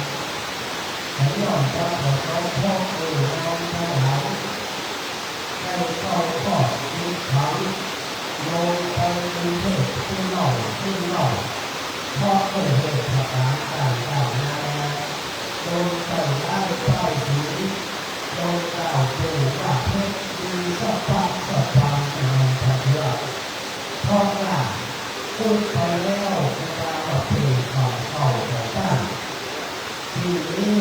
ให้ย้อนกลับมาเขาพ่อคือน้องทั้งหลายได้เข้าก็มีขันโยนไปมีเทศขึ้นเล่าเพราะเกิดเหตุการณ์ต่างๆนานาโดนใส่ได้เป้าสีโดนกล่าวถูกว่าเพชรมีสัพพะสัพพังในประเทศเพราะว่าพูดไปแล้วในการปฏิบัติของเขาแต่ท่านที่นี้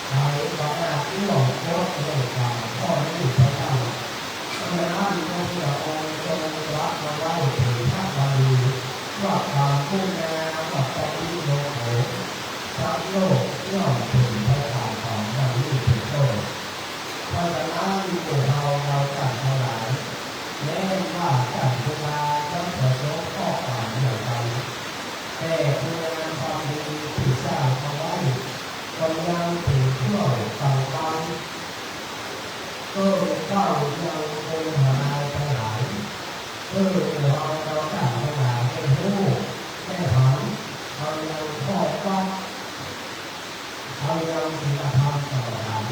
ในบรรดาที่หลงโคตรในการข้อนี้พระเจ้าพระนามพระพุทธองค์ทรงรับมาไว้ถึงพระบาลีว่าความผู้งามกับปฏิโลกโหทั้งโลกย่อมถึงพระธรรมของพระวิสุทธิโลกเพราะฉะนั้นพวกเราต่างทั้งหลายแม้ว่าต่างเวลาต้องประสบข้อความอย่างไรแต่คุณงามความดีที่สร้างเอาไว้ก็ยังถึงเพื่อต่างกันก็เก้ายังคงหายไปหลายเราต่างทั้งหลายให้รู้ให้หันเรายังข้อวัดเรายังศีลธรรมต่อหลัง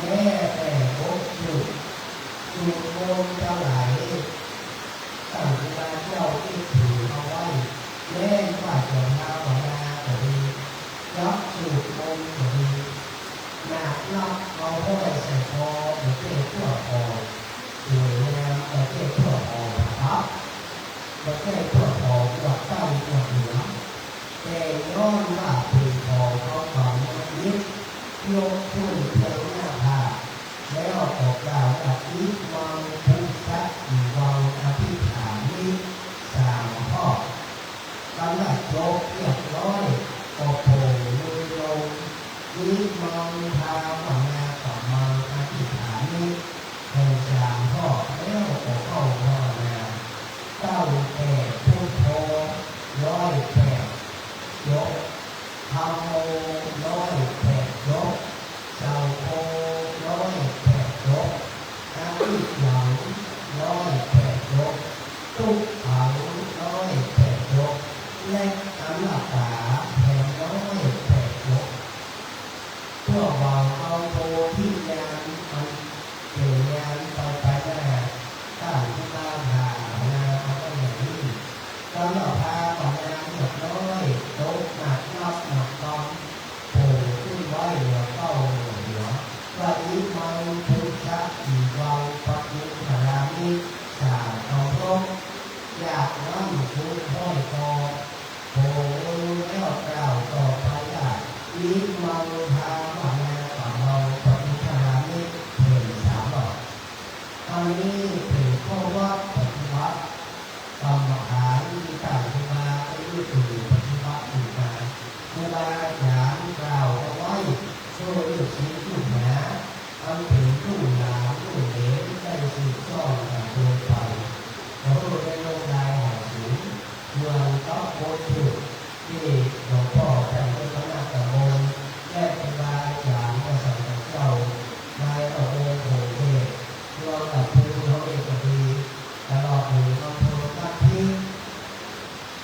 แม้แต่พบจุดโกงเจ้าหลายต่างเวลาเจ้าที่ถือเอาไว้แม้ว่าจะทำของนาแต่ดียับจุดโกงแต่ดีหนักนักเอาเข้าไปใส่คอหรือเจ็บเพื่อคอหรืองานแต่เจ็บเพื่อคอครับแต่เจ็บเพื่อคอกับใต้กับเหนือแต่ย้อนว่าถือคอเขาความยึดยกขึ้นเพียงหน้าผากแล้วออกกล่าวกับนิวังพุทธะวังอภิฐานิสามข้อกำลังโจบเรียบร้อยก็โผล่มือลงนิมังทาวังนากับมังอภิฐานิเป็นสามข้อแล้วก็เข้าภาวนาเก้าแปดพุทโธร้อยแปดยกธัมโมร้อยแปดยกสังโฆร้อยแปดยก ล็กอันหลับตาแผ่น้อยแผ่ลกพวกเราเอาโบที่ยานมันเกี่ยวยานไปหน้าตั้งที่บ้านหานาเอาก็อย่างนี้ตอนเราพาของนางหยดน้อยโตหนักนับหนักตอนโผล่ขึ้นไว้เหนือเต้าเหนือว่าอีมังพุทธะอีวังปะยุทธารามิสาเอาลงอยากนั่งชุดห้อยคอโผล่แล้วกล่าวต่อไปได้อีมังพามานาป่าเมาปะยุทธารามิเห็นสามดอกอันนี้เป็นข้อวัดปฏิบัติกรรมฐานที่ต่างขึ้นมาไปด้วยตัวปฏิบัติอยู่มาครูบาอาจารย์กล่าวเอาไว้ช่วยลูกศิษย์ลูกหาอันเป็นผู้หลานผู้เหลนได้สืบทอดกันโดยไปเราได้ลงรายหาสูงเมืองก็โคตรถูกที่หลวงพ่อแต่งเป็นคณะตะมนและครูบาอาจารย์ก็สั่งเจ้านายเอาองค์โหเทศรวมกับผู้เขาเอกดีตลอดถึงอำเภอทับทิม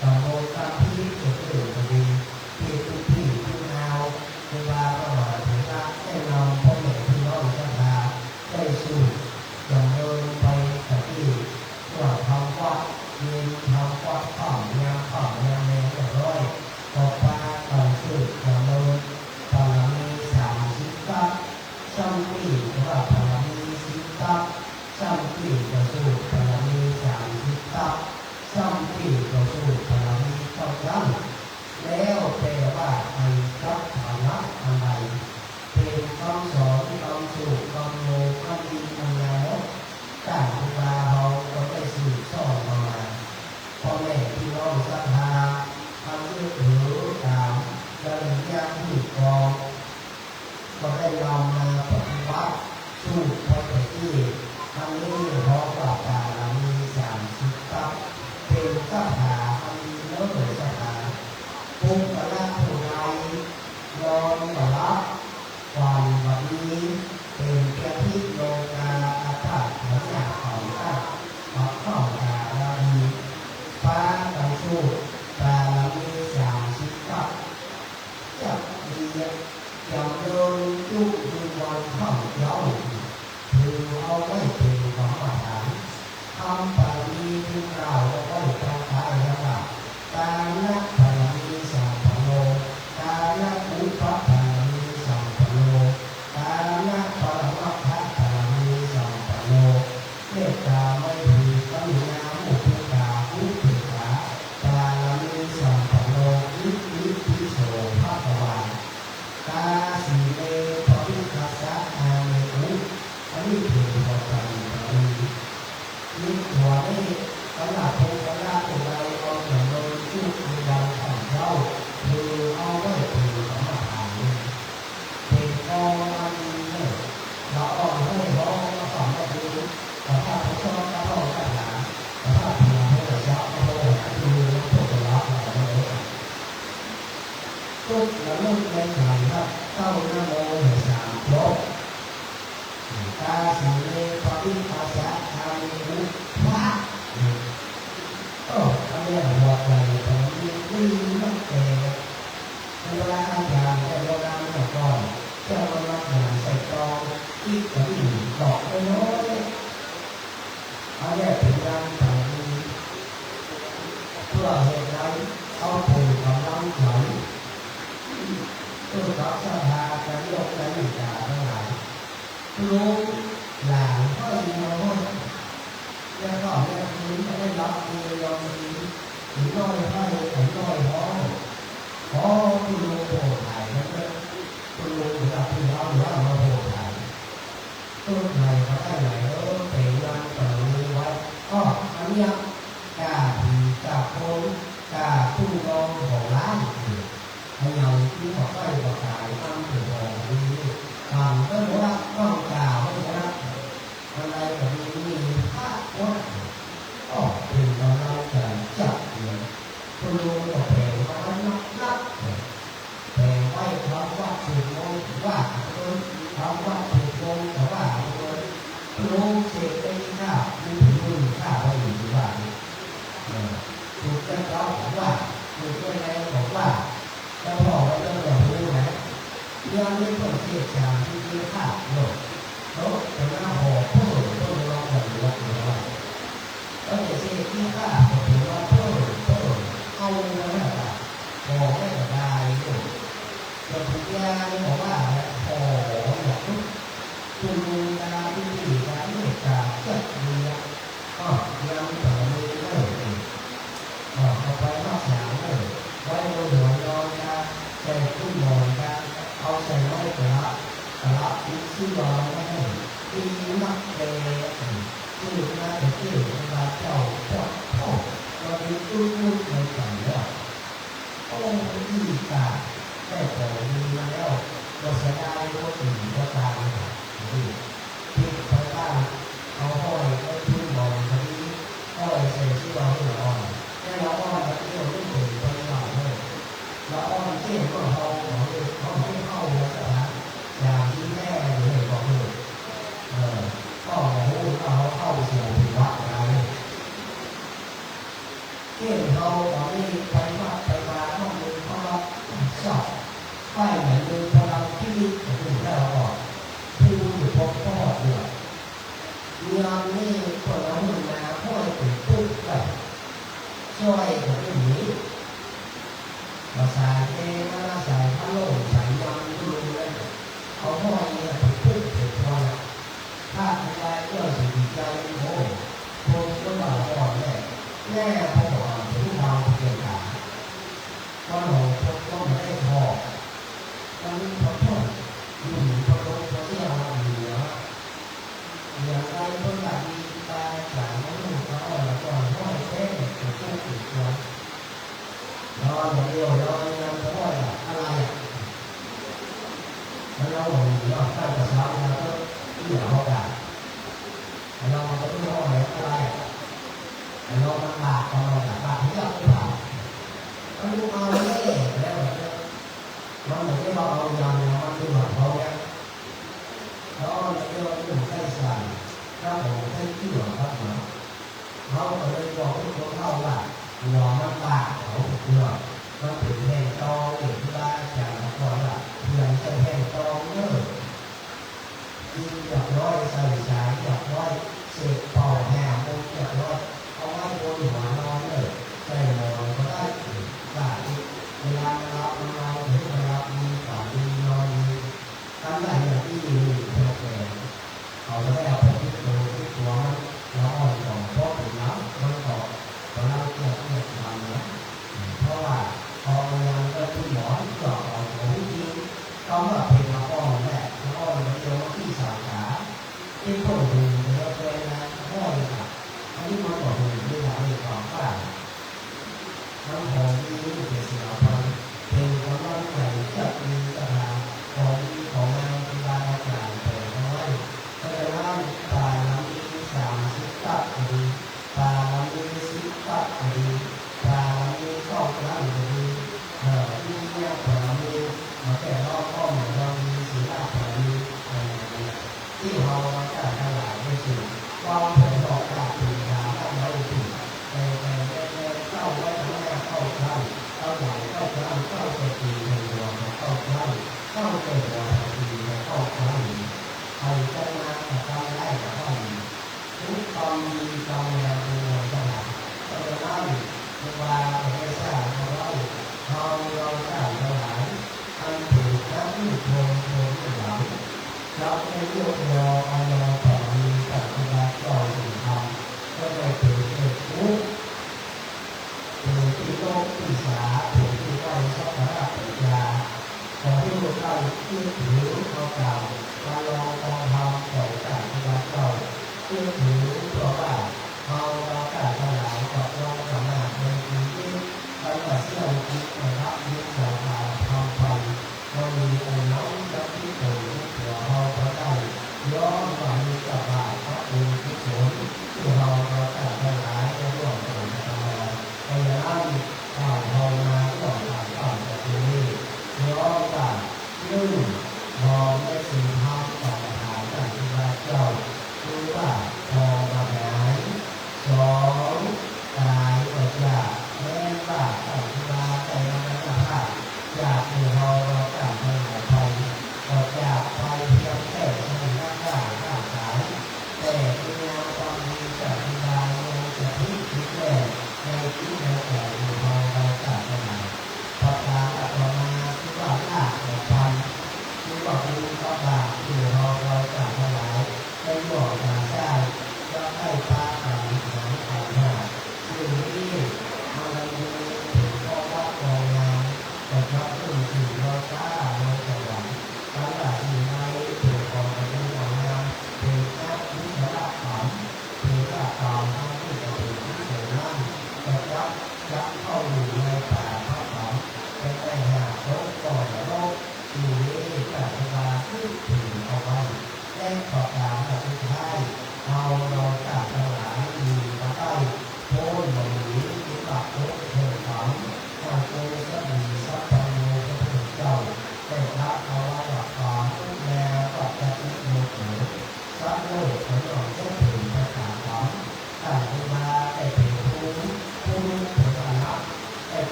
ตำบลทับทิมสุดเด่นพอดีที่ทุกที่ทุกแนวครูบาก็มาถึงรักได้นำพ่อแม่พี่น้องศรัทธาได้สู่ดำเนินไปกับที่ว่าทำวัดเรียนทำวัดข้ามยามข้ามยามแรงเรียบร้อยต่อไปต่อสู่ดำเนินบารมี30 กับสัมปีว่าบารมี10 กับสัมปีก็สู่บารมี30 กับสัมปีก็สู่บารมี9 กับแล้วแปลว่าไอ้กับฐานะอะไรเป็นคำสอนคำสู่คำโลคำดีคำงามต่างครูบาเราก็ได้สืบทอดมาพ่อแม่พี่น้องศรัทธาทำด้วยถือตามระเบียบที่กองก็ได้นำมาปฏิบัติสู่ไปที่ทำนี้เพราะว่าการมี30 กับเป็นคาถาทำนี้เลิศศรัทธาภูมิปัญญาผู้ใดยอมรับความวันนี้เป็นเพียงที่โลกาอาภาษเหมือนอย่างของข้าขอข้าวตาลาดีฟ้าต่างสู้ตาลามี30 กับจับดีอย่างเดินจุกดูวันข้าวเย้าถือเอาไว้เป็นของอาหารทำไปดีที่กล่าวเอาไว้ทางท้ายนะครับการนักบารมีสัมปันโนการนักอุปบารมีสัมปันโนการนักปรมัตถบารมีสัมปันโนเมตตาไม่มีกรุณามุทิตาอุเบกขาบารมีสัมปันโนอิติปิโสภะคะวาตาสีเลปริคัสสะอาเมอุอันนี้เป็นบทบาทนี้นี่หัวนี่สำหรับผู้สำหรับผู้ใดเอาเงินโดยชื่อมีดังของเราคือเอาไว้เป็นสมถะเป็นกองอันนี้เราเอาให้ร้องมาสอนก็คือแต่ถ้าผู้ชอบก็ต้องการหาแต่ถ้าผู้ให้เราชอบก็ต้องหาดูผู้จะรับเราได้ทุกแล้วลูกในฐานครับเข้าหน้าโมให้3 จบตาสีเลปริคัสสะอาเมอุพระอันนี้หัวใจตรงนี้วิ่งตั้งแต่เวลาอาจารย์ได้โบราณมาก่อนเจ้ามันรักงานใส่กองที่กระดิ่งดอกน้อยอันนี้เป็นการทำดีเพื่อเหตุใดเอาผูกกำลังใจเพื่อรักษาการยกการวิจารทั้งหลายรู้หลานก็ดีมาหมดแล้วก็แม่คืนได้รับเงินยอมดีถึงน้อยให้ถึงน้อยขอคุณลุงโปรดถ่ายนะคุณลุงหรือคุณเอาหรือเอามาโปรดถ่ายต้นไทยเขาได้ไหนเป็นงานต่อนี้ไว้อันนี้กาผีกาโคนกาตู้รองของร้านให้เอาที่เขาได้ประกายตั้งถึงของนี้ทำก็รู้ว่าต้องกล่าวให้นะอะไรแบบนี้มีภาพว่าเป็นกำลังใจจับเลยคุณลุงก็แผ่มานับแผ่ไว้คำว่าถูกมงว่าคำว่าถูกมงแต่ว่าลุงเสกได้ข้าวมีถึงข้าวไปอยู่ที่บ้านถูกจะเล่าว่าถูก จางที่เยอะข้าวโลกโลกเป็นหน้าหอเพิ่มเพิ่มรอบหนึ่งรอบหนึ่งรอบก็จะเสียที่ข้าวเป็นว่าเพิ่มเอาแล้วแบบหอไม่ได้เลยแต่ทุกอย่างบอกว่าหอแบบคุณตาที่ดีการเมตตาเกิดดีก็ยังต่อมือเลยเอาไปรักษาเลยไว้บนหัวนอนกันใส่ขึ้นนอนกันเอาใส่ไว้กระอีกซื้อรอนไม่ให้ดีนักเลยชื่อน่าจะชื่อมาเจ้าพ่อเราดูตู้ในฝันแล้วโอ้ดีตาได้แต่ดีมาแล้วเราเสียดายก็ถึงก็ตามที่พระบ้านเอาห้อยไว้ที่นอนพอดีห้อยใส่ที่เราหัวนอนแล้วเราอ้อนแบบที่เราไม่ถึงไปหน่อยเลยเราอ้อนเที่ยงก็เขาไม่เข้าแล้วแต่อย่างที่แม่หรือบอกเลยก็หูเราเข้าสู่วัดอะไรเที่ยงเราตอนนี้ไปวัดไปมาข้อมูลเขารับสอบไปเหมือนเดิมพอเราที่ถึงแล้วก่อนที่อยู่พบพ่อเดือดเรื่องนี้คนเราหนึ่งมาพ่อถึงปุ๊บแบบช่วยกับเรื่องนี้เราใส่เองมาใส่ผ้าโล่งใส่ยางดูเลยเอาพ่อเนี่ยถึงปุ๊บถึงพอละถ้าคุณยายก็สิดีใจโอ้คนก็บอกพ่อแม่พ่อบอกที่เราเกี่ยวกับก็หนูก็ไม่ได้พอวันนี้พอพ่ออยู่พอลงพอเที่ยวอยู่เนาะอย่างไรก็อยากมีตาจ่ายน้ำลูกเขาแล้วก็พ่อเต้นกับผู้ติดตัวรออย่างเดียวรอยังพ่ออะไรแล้วเราบอกอยู่ว่าตั้งแต่เช้าเราก็ที่เราได้เราก็ต้องรออะไรเรามันบาปเราบาปที่เราไม่บาปเราดูเอาเลยแล้วมันเหมือนที่เราเอาอย่างมันดูแบบเขาเนี่ยแล้วเราดูใส่ใส่ถ้าผมใส่ที่หัวครับเนาะเขาก็เลยบอกให้คนเข้าว่าหัวมันบาปเขาเพื่อมันถึงแห่งตองเด็กที่บ้านจากนครว่าเพื่อนจะแห่งตองเนอะยิงหยอกร้อยใส่สายหยอกร้อยเสกเป่าแห่โมหยอกร้อยเอาไว้บนหัวนอนเลยใส่นอนก็ได้ได้เวลาเราเห็นเรามีฝันดีนอนดีทำได้อย่างที่ดีเพื่อแก่เขาจะได้เอาไปที่ตัวมันแล้วอ่อนของพ่อถึงน้ำมันต่อตอนนั้นเนี่ยทำนะเพราะว่าพอยังก็ที่หมอนหยอกเอาของจริงต้องแบบเป็นละอ่อนแหละละอ่อนมันเดียวที่สาขาที่คนดูแล้วเป็นนะพ่อเลยค่ะอันนี้มันบอกดูที่เราเรียกว่าฝรั่งน้ำหอมดีเป็นสิ่งเราทำเป็นกำลังใจจัดมีกระดาษของดีของงานที่บ้านเราจ่ายแต่เอาไว้เพราะฉะนั้นปลาน้ำดี30 ตับดีปลาน้ำดี10 ตับดีปลาน้ำดี2 ตับดีที่เนี่ยปลาน้ำดีมาแต่รอบก็เหมือนเรามีสีหน้าปลาดีที่เราจ่ายทั้งหลายไม่สูงความผลออกจากปีหาได้ไม่ถูกแต่เข้าไว้ทั้งแม่เข้าครั้งเข้าใหญ่เข้าครั้งเข้าเศรษฐีในดวงเข้าครั้งเข้าเศรษฐีเข้าครั้งใครจะมาทำได้ก็ทำทุกความดีความงามเป็นงานขนาดเพราะฉะนั้นเวลาเราได้สร้างของเราสร้างทั้งหลายอันถูกและที่โทนหลังเราได้ยกยอเอายอต่อมีปฏิบัติต่อสิ่งทำก็ได้ถึงเหตุทุกข์ถึงที่โลกที่สาถึงที่ใกล้สัพพะปัญญาขอให้เราได้ยึดถือเอากล่าวการลองทำต่อจากปฏิบัติต่อยึดถือเพราะว่าเราการทั้งหลายกับเราสามารถในชีวิตตั้งแต่เชื่อคิดนะครับยึดศรัทธาทำไปเรามีองค์น้องจะที่โตตัวเราก็ได้ย้อนมามีกระบาดพระบุญกุศลที่เราการทั้งหลายได้ร่วมกันทำมาในนั้นการภาวนาก็การตั้งแต่ที่ย้อนกันมองได้สิ่งทำต่างๆ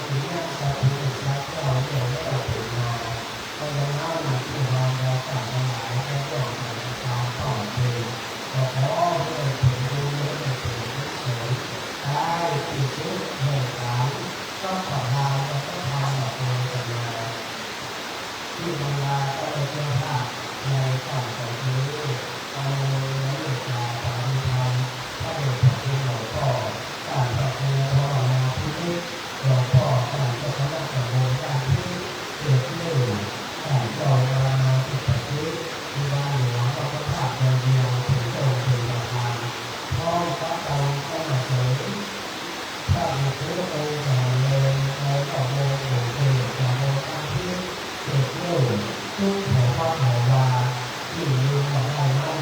ที่แม่สาธุสาธุเราเดี๋ยวได้เอาถึงมาก็ยังเล่าหนักที่เราเราต่างกันหลายแค่เรื่องการตามต่อเพลงก็ขอให้ถึงดูให้ถึงสวยได้ติดชุดแห่งการก็ขอทานก็ต้องทานแบบเดิมกันมาที่บรรดาก็ได้เจ้าภาพในต่างของนี้เอาเงินและเงินตาตามธรรมพระเดชพระคุณหลวงพ่อการพระคุณภาวนาที่นี้หลวงพ่อการเจ้าคณะตำบลการที่เกิดขึ้นการจอยมาติดประทิที่บ้านหลวงพระพุทธภาพเดียวถึงองค์ถึงประธานพร้อมกับองค์ก็มาเสริมพระบุตรองค์สามเลยในต่อโมงโดดเด่นต่อโมงการที่เกิดขึ้นทุกหัวข้อหัววาที่มีมาได้มั่น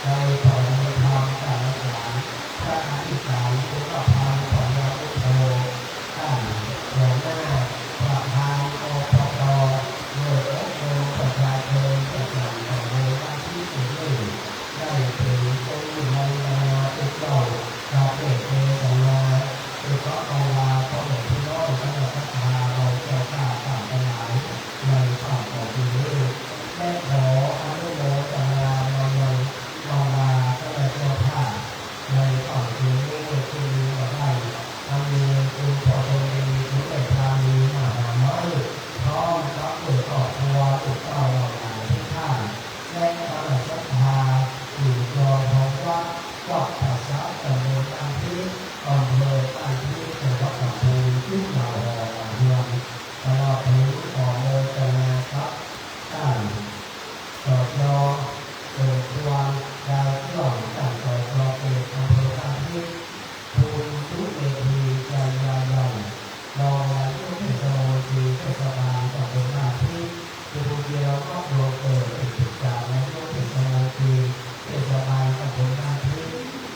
ในต่อในธรรมการรักษาพระอธิการพุทธพานของพระพุทธโธท่านหัวหน้าประธานอปปโดยอบรมประชาชนประจำของในวันที่ถึงนี้ได้ถึงองค์ในนาอุตโตพระเอกเทศนาอุปกรณ์ลาพระหลวงพี่น้องพระศรัทธาเราเจ้าข้าต่างกันหลายในฝั่งของที่นี้และขออนุโมทนามายังมาลาพระเจ้าข้าในฝั่งที่นี้ที่มีมาได้อันมีคุณพอตรงดีทุกแต่ทางมีมหาไม้พร้อมกับเปิดออกทัวร์อุตเต้าหลายที่ท่านและพระศรัทธาอยู่รอของวัดภาษาตำบลอันที่อำเภออันที่จังหวัดลำพูนขึ้นมาหอเมืองตลอดถึงขอโมทนาครับท่านสอดยอเกิดวันดาวกล่องต่างสอดยอเอกอำเภออันที่ภูนสุเมธีใจยายันรองนายกเทศมนตรีเทศบาลตำบลอันที่ภูเดียวก็รวมเกิดเป็นกิจการนายกเทศมนตรีเทศบาลตำบลอันที่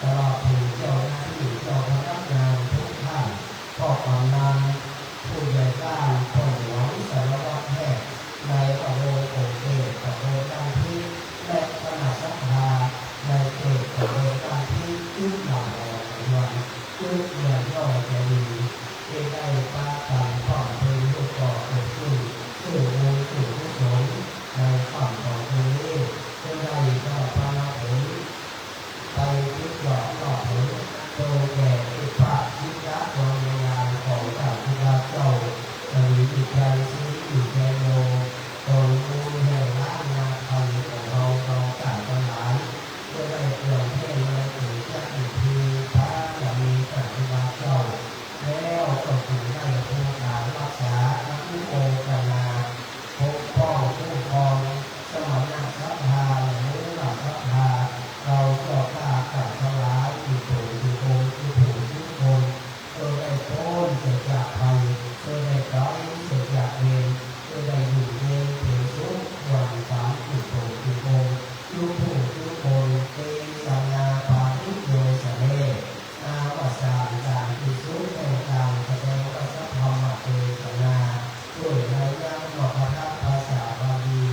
ตลอดถึงเจ้าหน้าที่เจ้าพนักงานทุกท่านพ่อกำนันผู้ใหญ่บ้านผู้หลวงสารวัตรแพทย์ในตำบลโป่งเกตตำบลอันที่และคณะสัทธาในเขตตำบลอันที่ขึ้นมาหอวันจุดเงินย่อยจะดีที่ได้ป้าการผ่อนเพลงลูกก่อเกิดขึ้นสู่มูลสู่ผู้สนในฝั่งของเพลงนี้ก็ได้ก็พาผลไปที่หลอกหลอกผลโดยแก่อิปะยิกะวงงานของจากพุทธเจ้าสรีอิใจสีอิใจโยตนมูลแห่งล้านนาคันของเราต่างกันหลายก็ได้เกิดเพ่งในถึงจะอีกทีพระจะมีปฏิบัติเจ้าแล้วก็ถึงได้ผู้การรักษาผู้โอปนาปกป้องผู้ครองสมณะศรัทธาหรือหลักศรัทธาเราก็กล้ากับทั้งหลายที่ถูกที่โกงที่ถูกที่โกงโดยได้พ้นเสียจากภัยโดยได้ไกลเสียจากเวรโดยได้อยู่เย็นเป็นสุขวันสามที่ถูกที่โกงยุคผู้ยุคคนเตสังนาปาทิโยสเนอาวสานการที่สุขแห่งการแสดงพระสัทธรรมเทศนาด้วยในย่างหมอกพระภาษาบาลี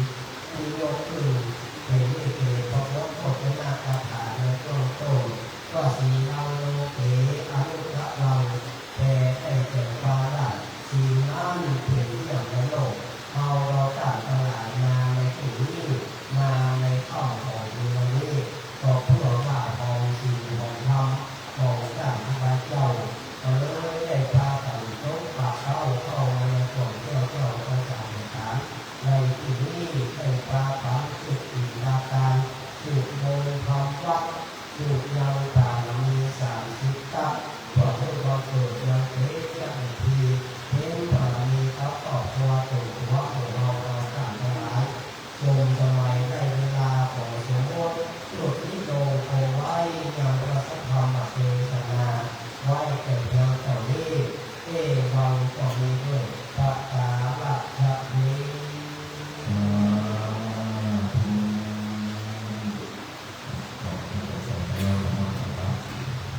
ที่ยกขึ้นเป็นเอกพระพุทธโฆษณาคาถาในต้นก็สีเราโลเกอนุรักษ์เราแต่ได้แก่ฟ้าได้สีนั้นเป็นอย่างในโลกเราต่างตลาดมาในที่นี้มาในข้อของเมืองนี้ก็เพื่อว่าของสิ่งของธรรมของต่างพระเจ้าเลยได้พากันยกปากเข้ามาในกล่องเจ้าประจำฐานในที่นี้ได้พาฝังจุดอินทาการจุดโมงคำวัดจุดยังต่างมี30ตับพอให้เราเกิดยังเทศยังทีเห็นบารมีครับต่อตัวตัวของเราต่างทั้งหลายจงสมัยได้เวลาของสมมติจุดที่โดนเอาไว้ยังพระสัทธรรมเทศนาไว้แก่เพียงเท่านี้วังก็มีด้วยพระตาลักษณ์นี้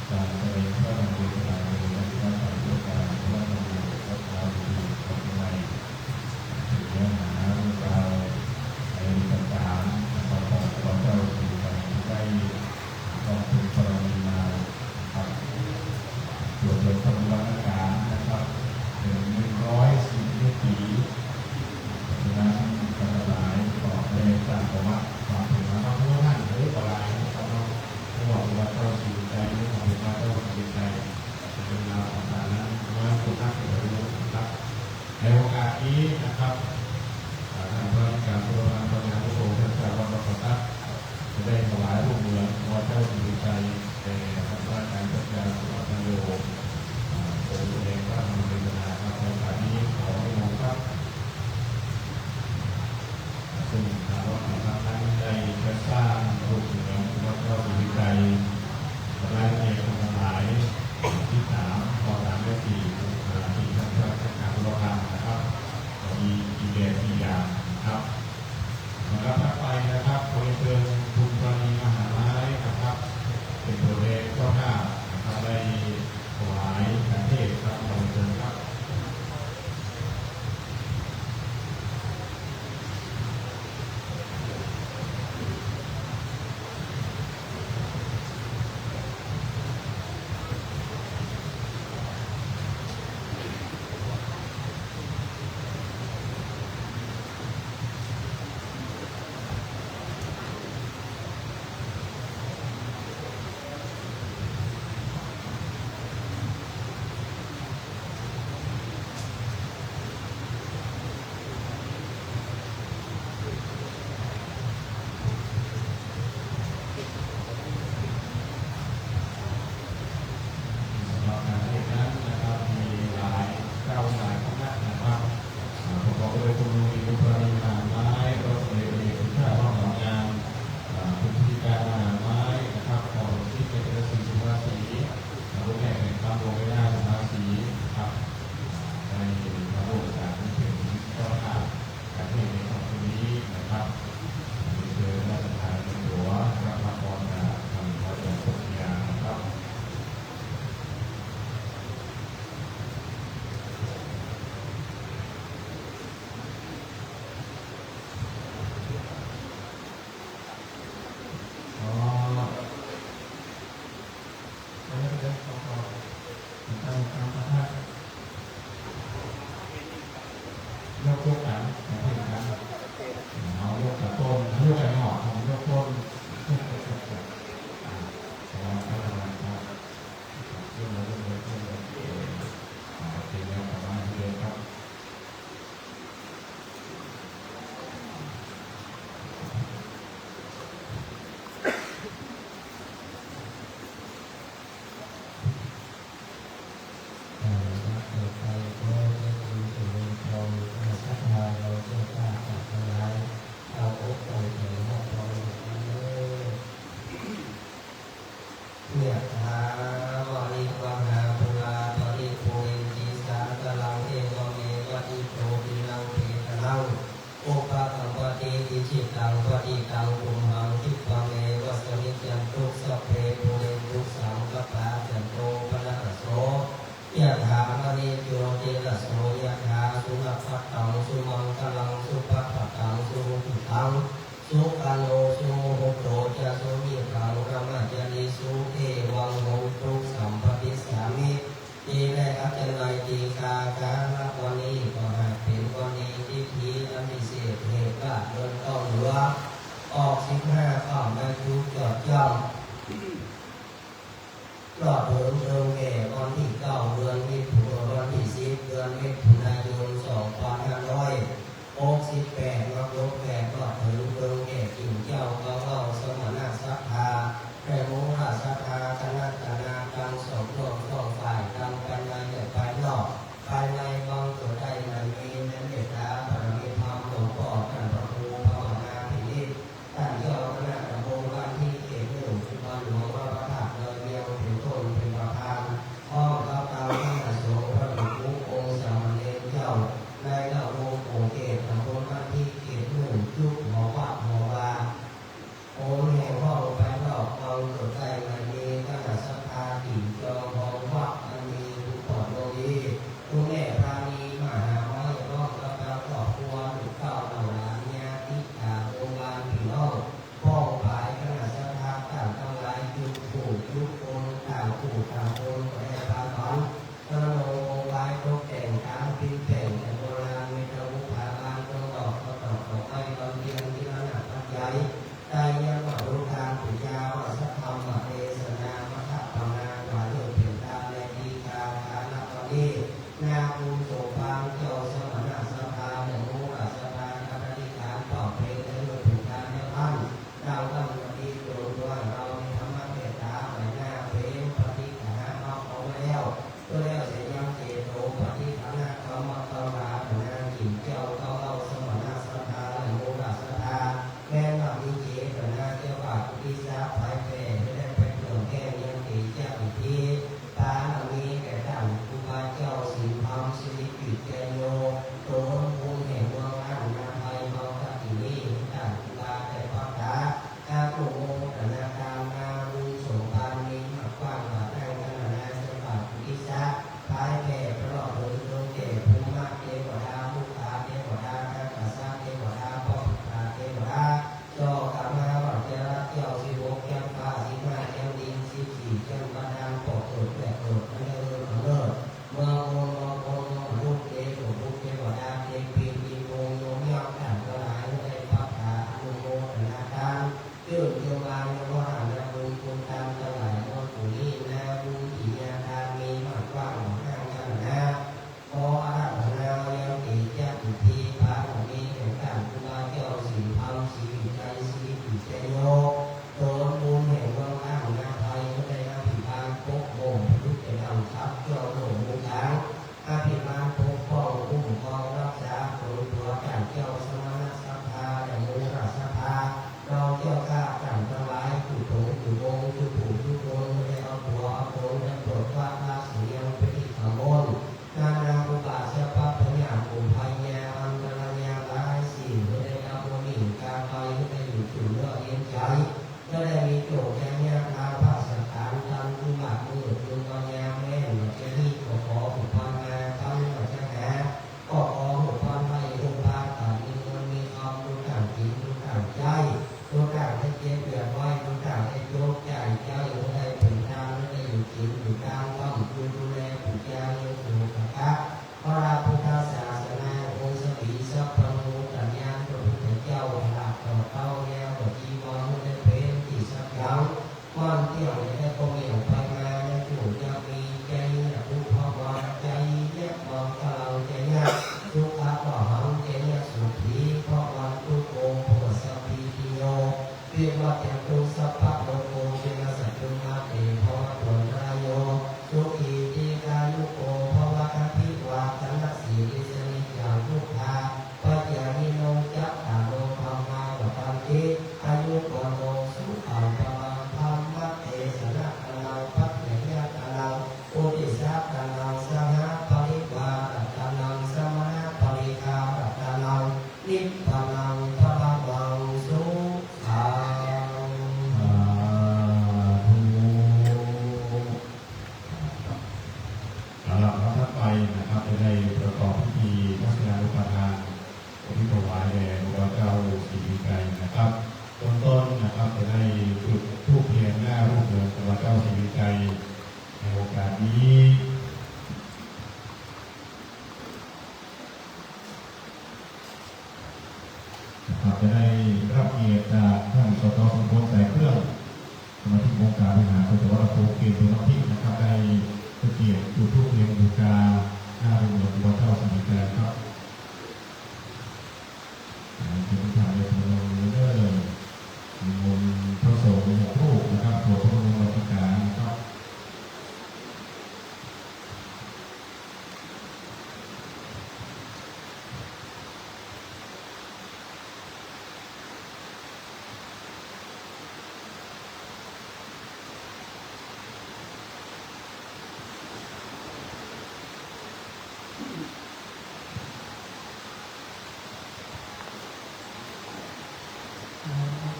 การแสดงพระธรรมเทศนาในวันที่5 ตุลาคม 2565เนื้อหาเรื่องราวในต่างๆของพระเจ้าอยู่หัวได้ขอบคุณพระบิดาครับส่วนเรื่องพระวรรณการนะครับเป็น นะครับทางราชการสุรางพญานุโภคท่านเจ้าวัดพระประทับจะได้ถวายลูกเหมือนวัดเจ้าสิริชัยแด่พระราชการจัดการสุรพันโยองค์เองพระธรรมเทศนาครับในการนี้ขอให้มองครับซึ่งทางวัดนะครับนั้นได้จัดสร้างรูปเหมือนวัดเจ้าสิริชัยรายละเอียดทั้งหลายที่3ข้อ3และ4ที่ท่านพระราชการสุรพันธ์นะครับมีกี่แบบกี่อย่างนะครับแล้วถัดไปนะครับขอเชิญคุณปราณีมหาไม้นะครับเป็นตัวเลขเจ้าภาพนะครับได้ถวายการเทศน์ครับขอเชิญครับ นาภูโสภาเจ้าสมณะสภาโม ในโอกาสนี้นะครับจะได้รับเกียรติจากท่านสต.สมพลสายเครื่องสมาชิกองค์การบริหารส่วนจังหวัดภูเก็ตตัวน้ำทิพย์นะครับได้เกียรติจุดธูปเทียนบูชาหน้าโรงเรียนวัดเจ้าสมิงแกนครับเป็นทางในพระนมเด้อมีมนต์พระสงฆ์6 รูปนะครับตัวพระนมวัดการครับ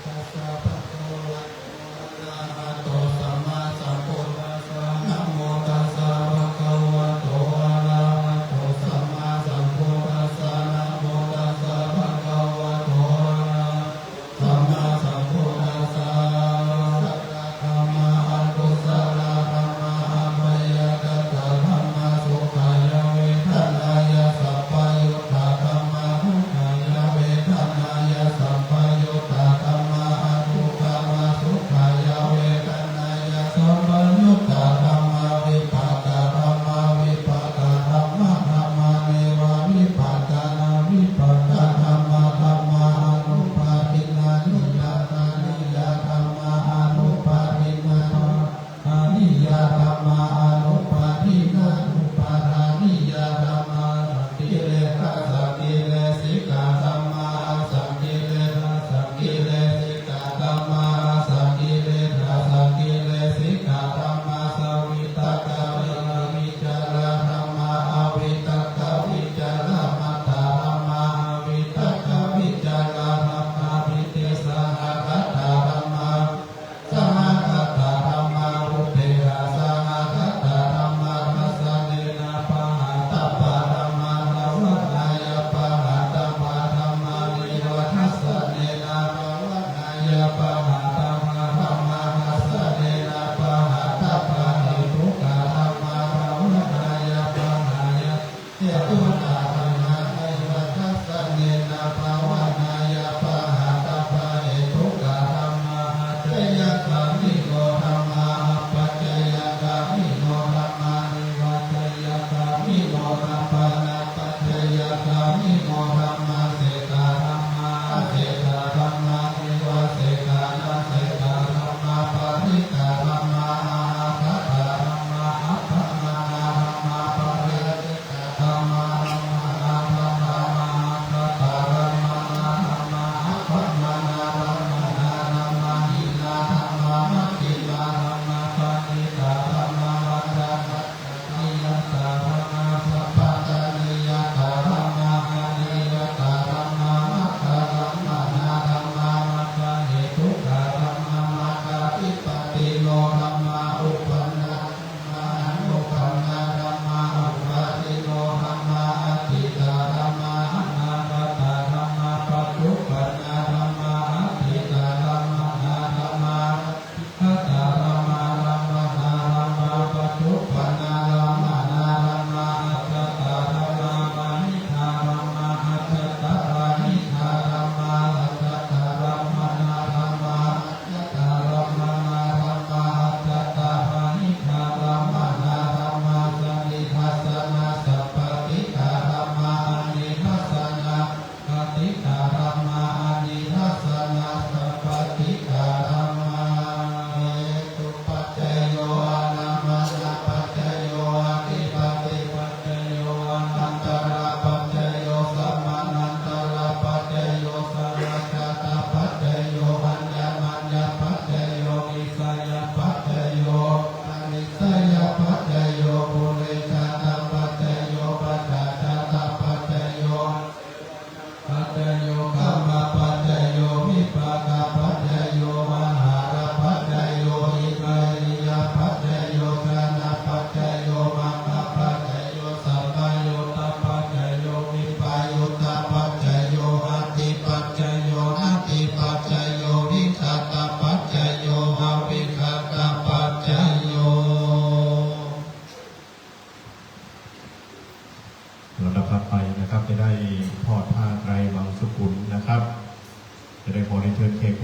ตัสสะภะคะวะโตอะระหะโตสัมมาสัมพุทธัสสะนะโมตัสสะภะคะวะโตอะระหะโตสัมมาสัมพุทธัสสะนะโมตัสสะภะคะวะโตอะระหะสัมมาสัมพุทธัสสะสัพพะธัมมาอันกุศลธัมมาอัปยากตะธัมมาสุขายเวทนายะสัพพยุตตะธัมมาทุกขายเวทนายะสัพพยุตตะธัมมาทุกขมาสุขายเวทนายะสัพพยุตตะธัมมาวิปัสสนาธัมมาวิปัสสนาธัมมาธัมมาเนวะวิปัสสนาวิปัสสนาธัมมาธัมมาอนุปาทินานิยาตานิยาธัมมาอนุปาทินานิยาธัมมาอนุปาทินานุปาทานิยาธัมมากิเลสสักกิเลสิกาธัมมาสักกิเลสสักกิเลสิกาธัมมาสักกิเลสสักกิเลสิกาธัมมาสวิตกะวิจารธัมมาอวิตกะวิจารมัตตาธัมมาอวิตกะวิจารธัมมาปิติสหคัตตาธัมมาสหคัตตาธัมมาอุเทหะสหคัต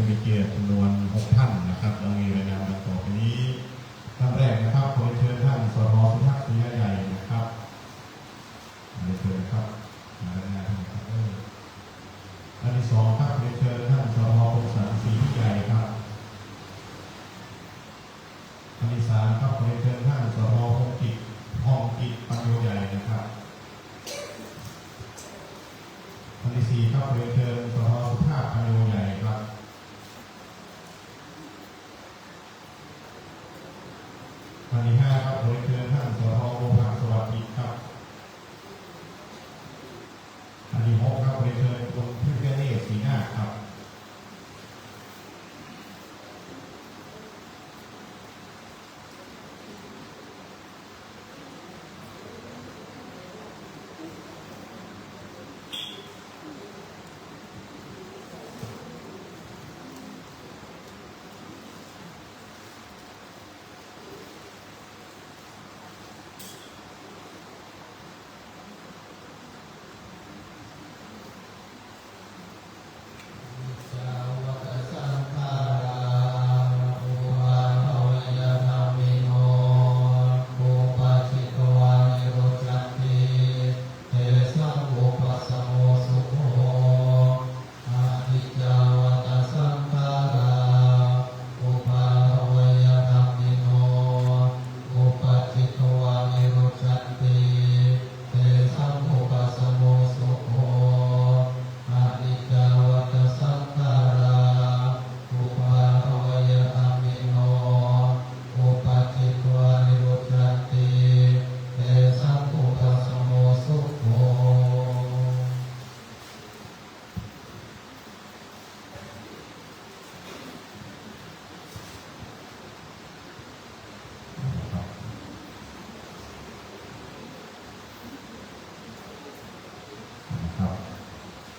มีเกียรติจำนวน6ท่านนะครับเรามีรายงานดังต่อไปนี้ท่านแรกนะครับขอเชิญท่านสทสุทัศน์ศรีใหญ่นะครับเชิญครับรายงานครับท่านที่สองครับขอเชิญท่านสทพงศสันต์ศรีใหญ่ครับท่านที่สามครับขอเชิญท่านสทพงกิจห้องกิจปัญโยใหญ่นะครับท่านที่สี่ครับขอเชิญสทสุภาพปัญโยใหญ่ครับท่านที่ห้าครับขอเชิญท่านสทโอภาสสวัสดิ์ครับท่านที่หกครับขอเชิญคุณพิเรศศรีนาคครับ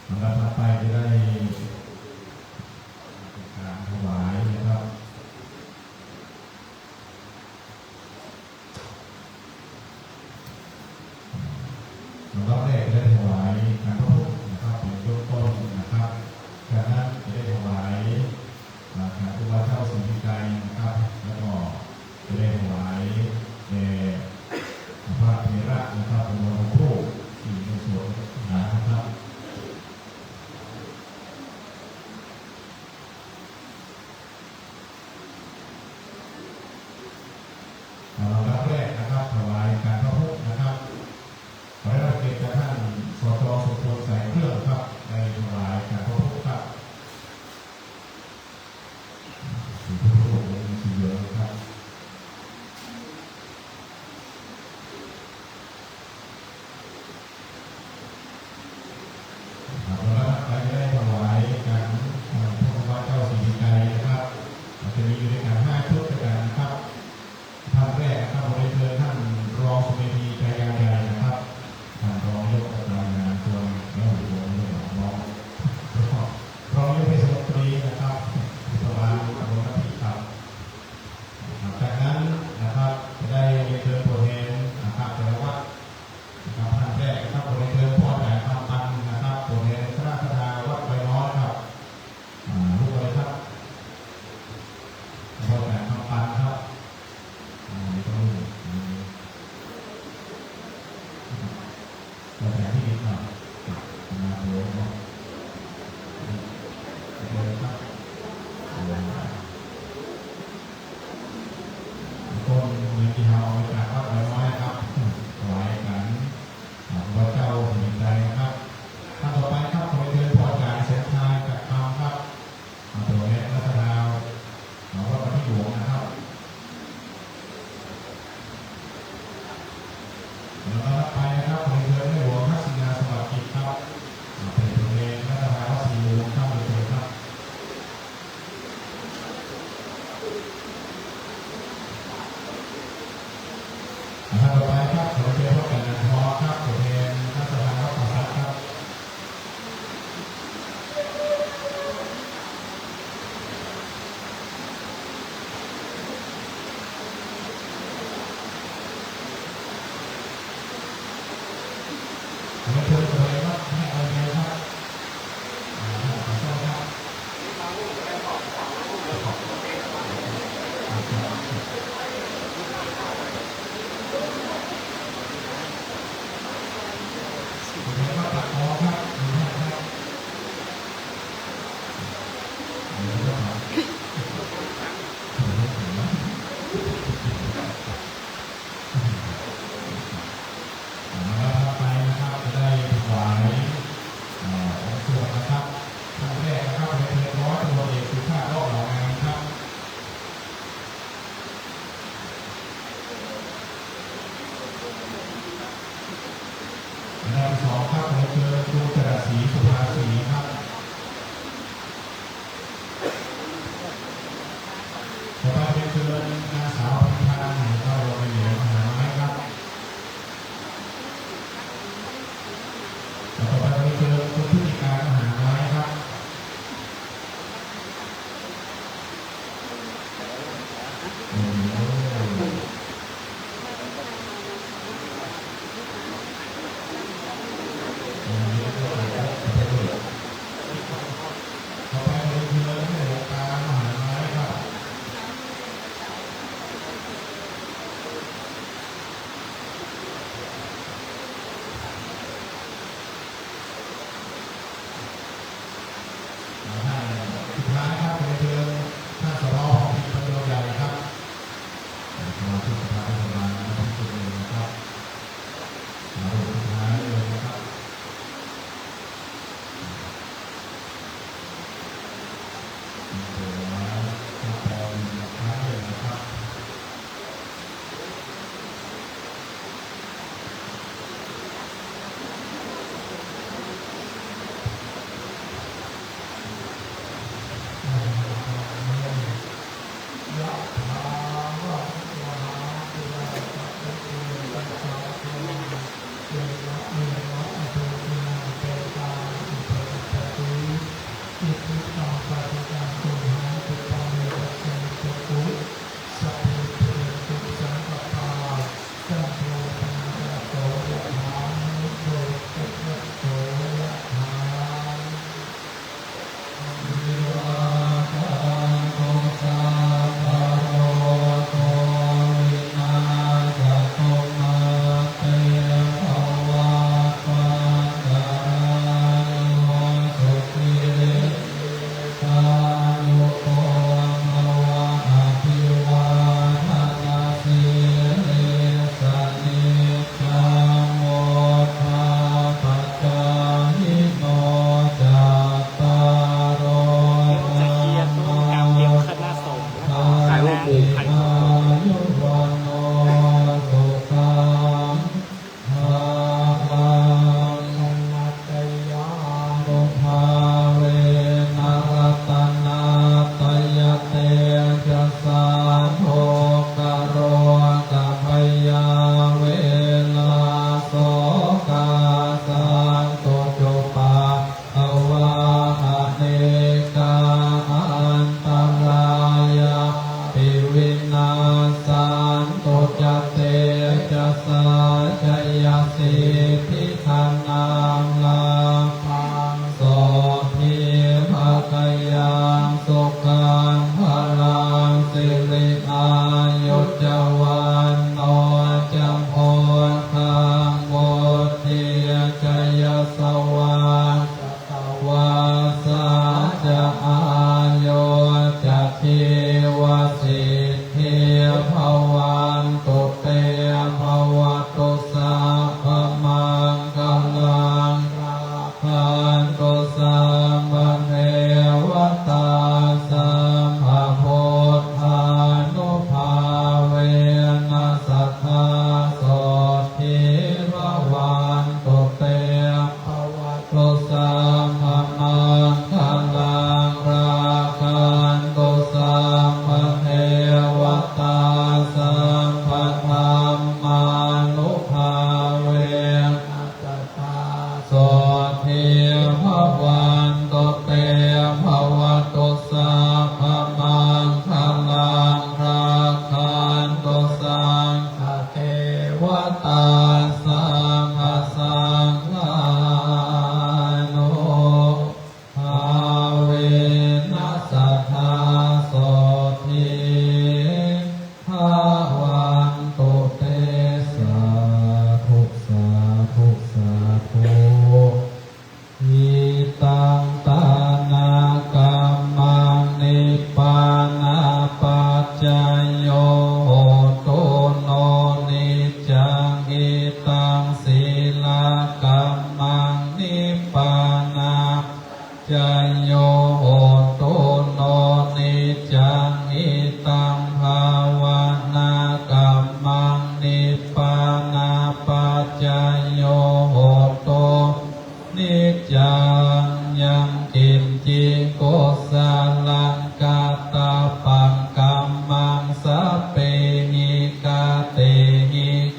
ลำดับต่อไปจะได้การถวายนะครับลำดับแรกจะได้ถวายการพระพุทธนะครับเป็นเบื้องต้นนะครับจากนั้นจะได้ถวายการตุวาเจ้าสิริไกรนะครับแล้วก็จะได้ถวายแด่พระเถระนะครับเป็นวันครูที่ในส่วนนะครับลำดับแรกนะครับถวายการพระพุทธนะครับขอให้รับเกียรติจากท่านสจ.สุพลแสงเครื่องครับได้ถวายการพระพุทธครับสีพระพุทธองค์สีเหลืองครับแล้วไปได้ถวายการพระบาทเจ้าสิริไกรนะครับจะมีอยู่ด้วยกัน5ชุดด้วยกันนะครับท่านแรกนะครับขอเชิญท่านรองสุเมธีใจยางใหญ่นะครับท่านรองยกประธานงานส่วนแล้วหัวเรื่องรองยกเทศมนตรีนะครับสภาอนุรักษ์ครับจากนั้นนะครับจะได้เชิญตัวแทนนะครับแต่ละวัดนะครับท่านแรกนะครับขอเชิญพ่อใหญ่คำปันนะครับตัวแทนคณะทาวัดไบน้อยครับลูกเลยครับพ่อใหญ่คำปันครับเราแต่ที่ดีครับมาโดนครับเลยครับต้นมีที่เราเอาจากวัดไบน้อยครับถวายกันพระเจ้าสิริไกรนะครับท่านต่อไปครับขอเชิญพ่อจ่ายเสนชายจากคำครับตัวแทนรัฐบาลวัดพระพิบูลนะครับแล้วก็ไปนะครับขอเชิญแม่หลวงทักษิณาสวัสดิ์ครับเป็นตัวแทนรัฐบาลวัดศรีวงศ์ครับเชิญครับท่านต่อไปครับขอเชิญพระกันนันทอครับตัวแทนรัฐบาลวัดป่าสักครับขอเชิญตัวแทนวัดให้เอาใจครับขอโทษครับ สองครับเรียนเชิญครูจรัสศรีสุภาศรีครับต่อไปเรียนเชิญนางสาวพิธาหนูเข้าโรงเรียนมหาไม้ครับต่อไปเรียนเชิญคุณพิธิการมหาไม้ครับต่อไปเรียนเชิญแม่หลวงตามหาไม้ครับสุดท้ายครับเรียนเชิญท่านสรของทีมประโยชน์ใหญ่ครับสมาชิกสภาเทศบาลทั้งสุดเลยนะครับมาดูสุดท้ายเลยนะครับเดี๋ยวมาทำตอนสุดท้ายเลยนะครับ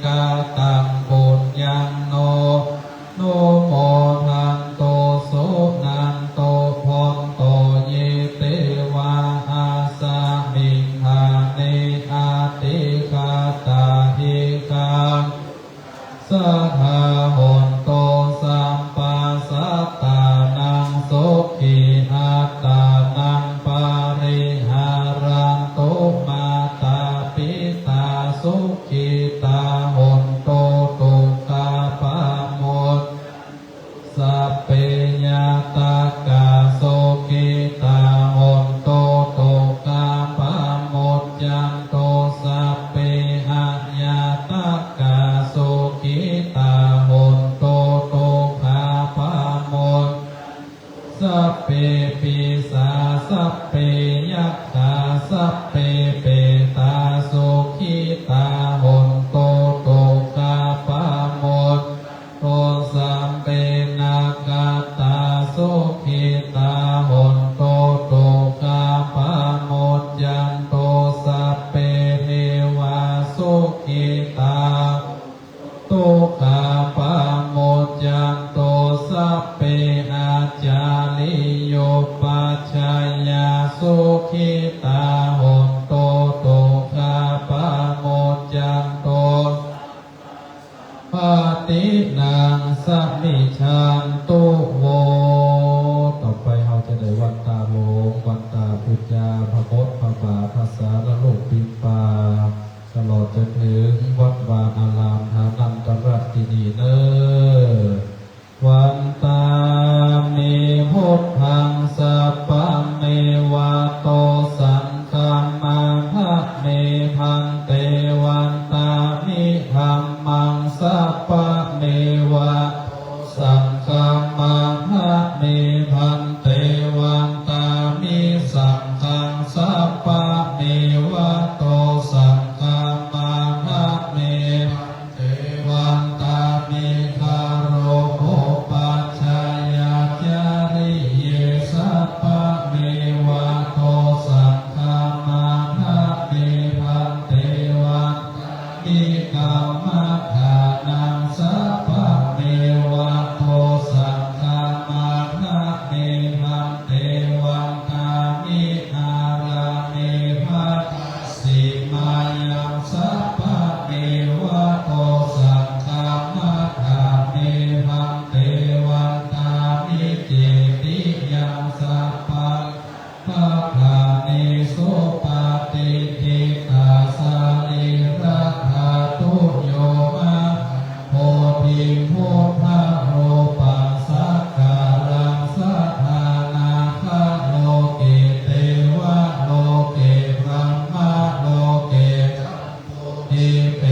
กาตังปุญญังโนโนโมทันโตสุนันโตพนโตเยเตวะอาสามิงหาเนอาติกาตาหิกังสัทธาหนโตสัมปัสสัตตานังสุขีอัตตานังปาริหารันตุมาตาปิตาสุขีตาหนโตตุกาปะโมดสัพเพญาตากาโสกิตาหนโตตุกาปะโมดจันโตสัพเพหญาตากาโสกิตาหนโตตุกาปะโมดสัพเพปิสาสัพเพยัคฆาสัพเพเปตาสุขิตาหนโตตุกาปะโมดโตสัมเปนาคาตาสุขิตาหนโตตุกาปะโมดยันโตสัพเพเทวาสุขิตาตุกาปะโมดยันโตสัพเพอาจาริโยปัจจายาสุขิตาหนโตตุกาปะโมดยันโตปฏินังสัมมิชันตุโวต่อไปเราจะได้วันตาโลกวันตาพุทธาพระพุทธพระบาทพระสารโลกปิปาตลอดจนถึงวัดวาอารามฐานันตรัตตินีเนอวันตามิพุทธังสัพพังเมวะโตสังฆัมมังภะเมพันเตวันตามิธัมมังสัพพะเมวะสังฆัมมังภะเมพันเตวันตามิสังฆังสัพพะเมวะโตสังฆัมมังภะเมพันเตวันตามิคารโรโภปัจจายาจาริเยสัพพะเมวะโตสังฆัมมังภะเมพันเตวันตามิกามมัฏฐานังสัพพะเมวะโตสังฆัมมังภะเมพันเตวันตามิอาราเมภัสสิมายังสัพพะเมวะโตสังฆัมมัฏฐาเมพันเตวันตามิเจติยังสัพพะภะคานิสุปาติทิตาสาลิรัตถาตุโยมะโพธิพุทธโรปัสสะการังสัทธานาคโลเกเตวะโลเกพรหมโลเกทิเป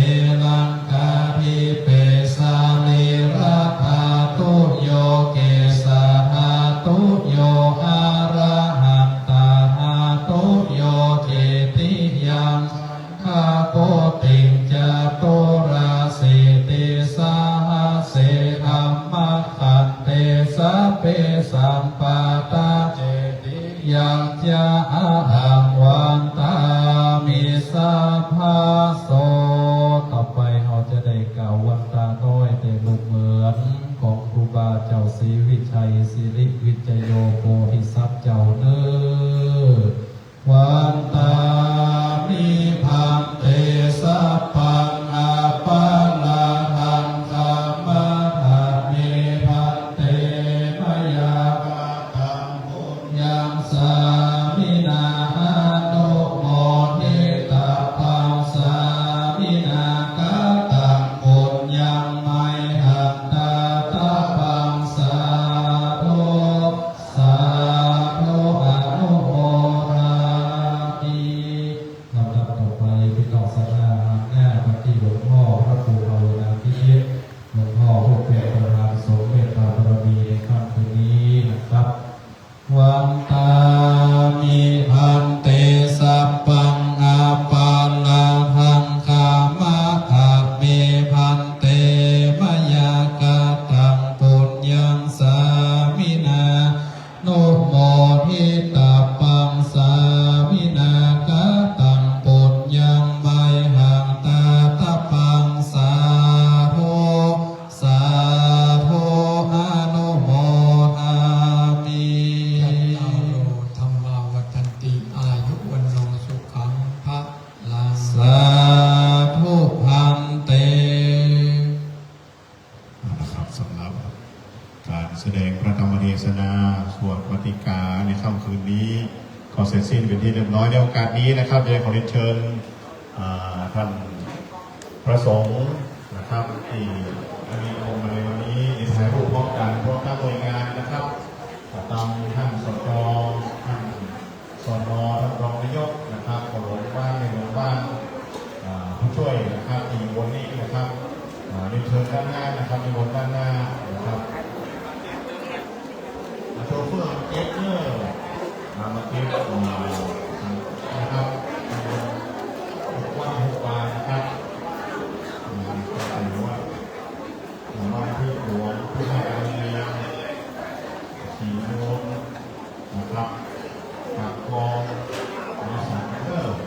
ลังกาทิเปสาลิรัตถาตุโยเกสัทธาตุโยอาระหันตาหาตุโยเจติยังข้าโพติงจตุราสิติสาหาเสธัมมะขันเตสัพเพสัมปาตาเจติยังจะอาหังวันตามิสัพพะโสต่อไปเราจะได้กล่าววันตาน้อยแต่ลูกเหมือนของครูบาเจ้าศรีวิชัยศิริวิจโยโพธิสัพย์เจ้าเนื้อวันตามิพันเตสัพพังอาปาลาหังคามะทะเมพันเตมยากาตังปุญญังสามินาโนโมทิตาปังสามินากาตังปุญญังไมหันตาตาปังสาธุสาธุอนุโมทามิลำดับต่อไปพี่น้องศรัทธาหน้าปฏิหลวงพ่อพระครูภาวนาพิชิตหลวงพ่อผู้เป็นประธานสงฆ์เมตตาบารมีในค่ำคืนนี้นะครับวันตามิพันเตสัพพังอาปาลาหังคามะทะเมพันเตมยากาตังปุญญังสามินาโนโมทิตาปังสามินากาตังปุญญังไมหังตาตะปังสา นาสวดปฏิกาในค่ำคืนนี้ขอเสร็จสิ้นเป็นที่เรียบร้อยในโอกาสนี้นะครับเดี๋ยวขอเรียนเชิญท่านพระสงฆ์นะครับที่มีองค์มาในวันนี้ในถ่ายรูปพร้อมกันพร้อมทั้งหน่วยงานนะครับตามท่านสจท่านสนท่านรองนายกนะครับขอหลวงบ้านในหลวงบ้านผู้ช่วยนะครับที่อยู่บนนี้นะครับเรียนเชิญด้านหน้านะครับมีบนด้านหน้านะครับโชเฟอร์เก็บเนอร์มาเก็บนะครับ6 วันนะครับถือว่าที่หลวงผู้ให้การเรียน4 โมงนะครับกับกองมีสังเกอร์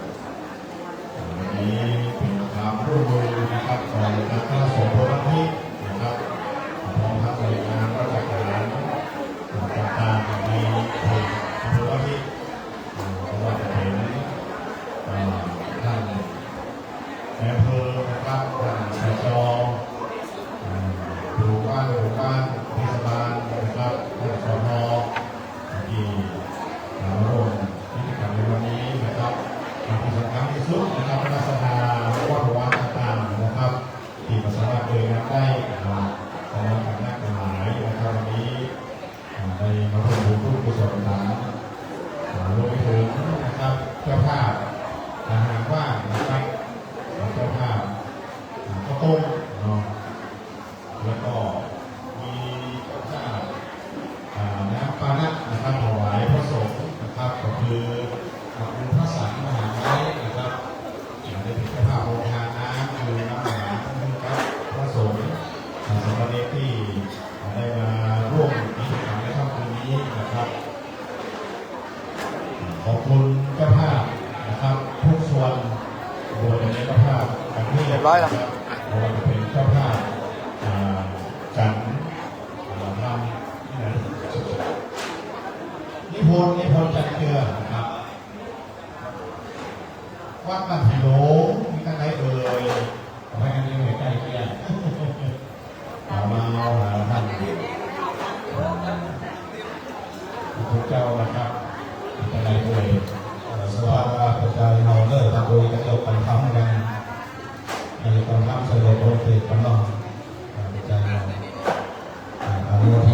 วันนี้เป็นความร่วมมือนะครับของคณะสงฆ์พระพิษนะครับพร้อมทั้งหน่วยงานราชการต่างๆในเขตอำเภอพระพิษเพราะว่าจะเห็นท่านในอำเภอนะครับท่านสจหมู่บ้านเทศบาลนะครับท่านสนที่มาร่วมกิจกรรมในวันนี้นะครับที่สำคัญที่สุดนะครับรัฐสภาวัดวัดต่างๆนะครับที่สามารถเดินได้ตลอดกันนักหลายนะครับวันนี้ได้มาร่วมบุญร่วมกุศลต่างรวมไปถึงนะครับเจ้าภาพอาหารว่างนะครับเจ้าภาพข้าวต้มเนาะแล้วก็มีเจ้าภาพน้ำปานะนะครับถวายพระสงฆ์นะครับก็คือคุณพระสังฆ์มหาไม้นะครับได้เป็นเจ้าภาพโรงทานน้ำคือน้ำหวานนะครับพระสงฆ์สามเณรที่ได้มาร่วมกิจกรรมในค่ำคืนนี้นะครับขอบคุณเจ้าภาพนะครับทุกส่วนโดยในเจ้าภาพแบบนี้นะครับเราจะเป็นเจ้าภาพจันทำนิพนธ์จันเกลือนะครับวัดบ้านผีโหลงมีตั้งไหนเอ่ยไม่กันยังไงใกล้เคียงมาหาท่านพระเจ้านะครับตั้งไหนเอ่ยสวัสดิ์พระเจ้าเราเลิกตะโกนกระจกกันทำกันในความทำสะดวกโอเคกันเนาะพระเจ้าอนุโมท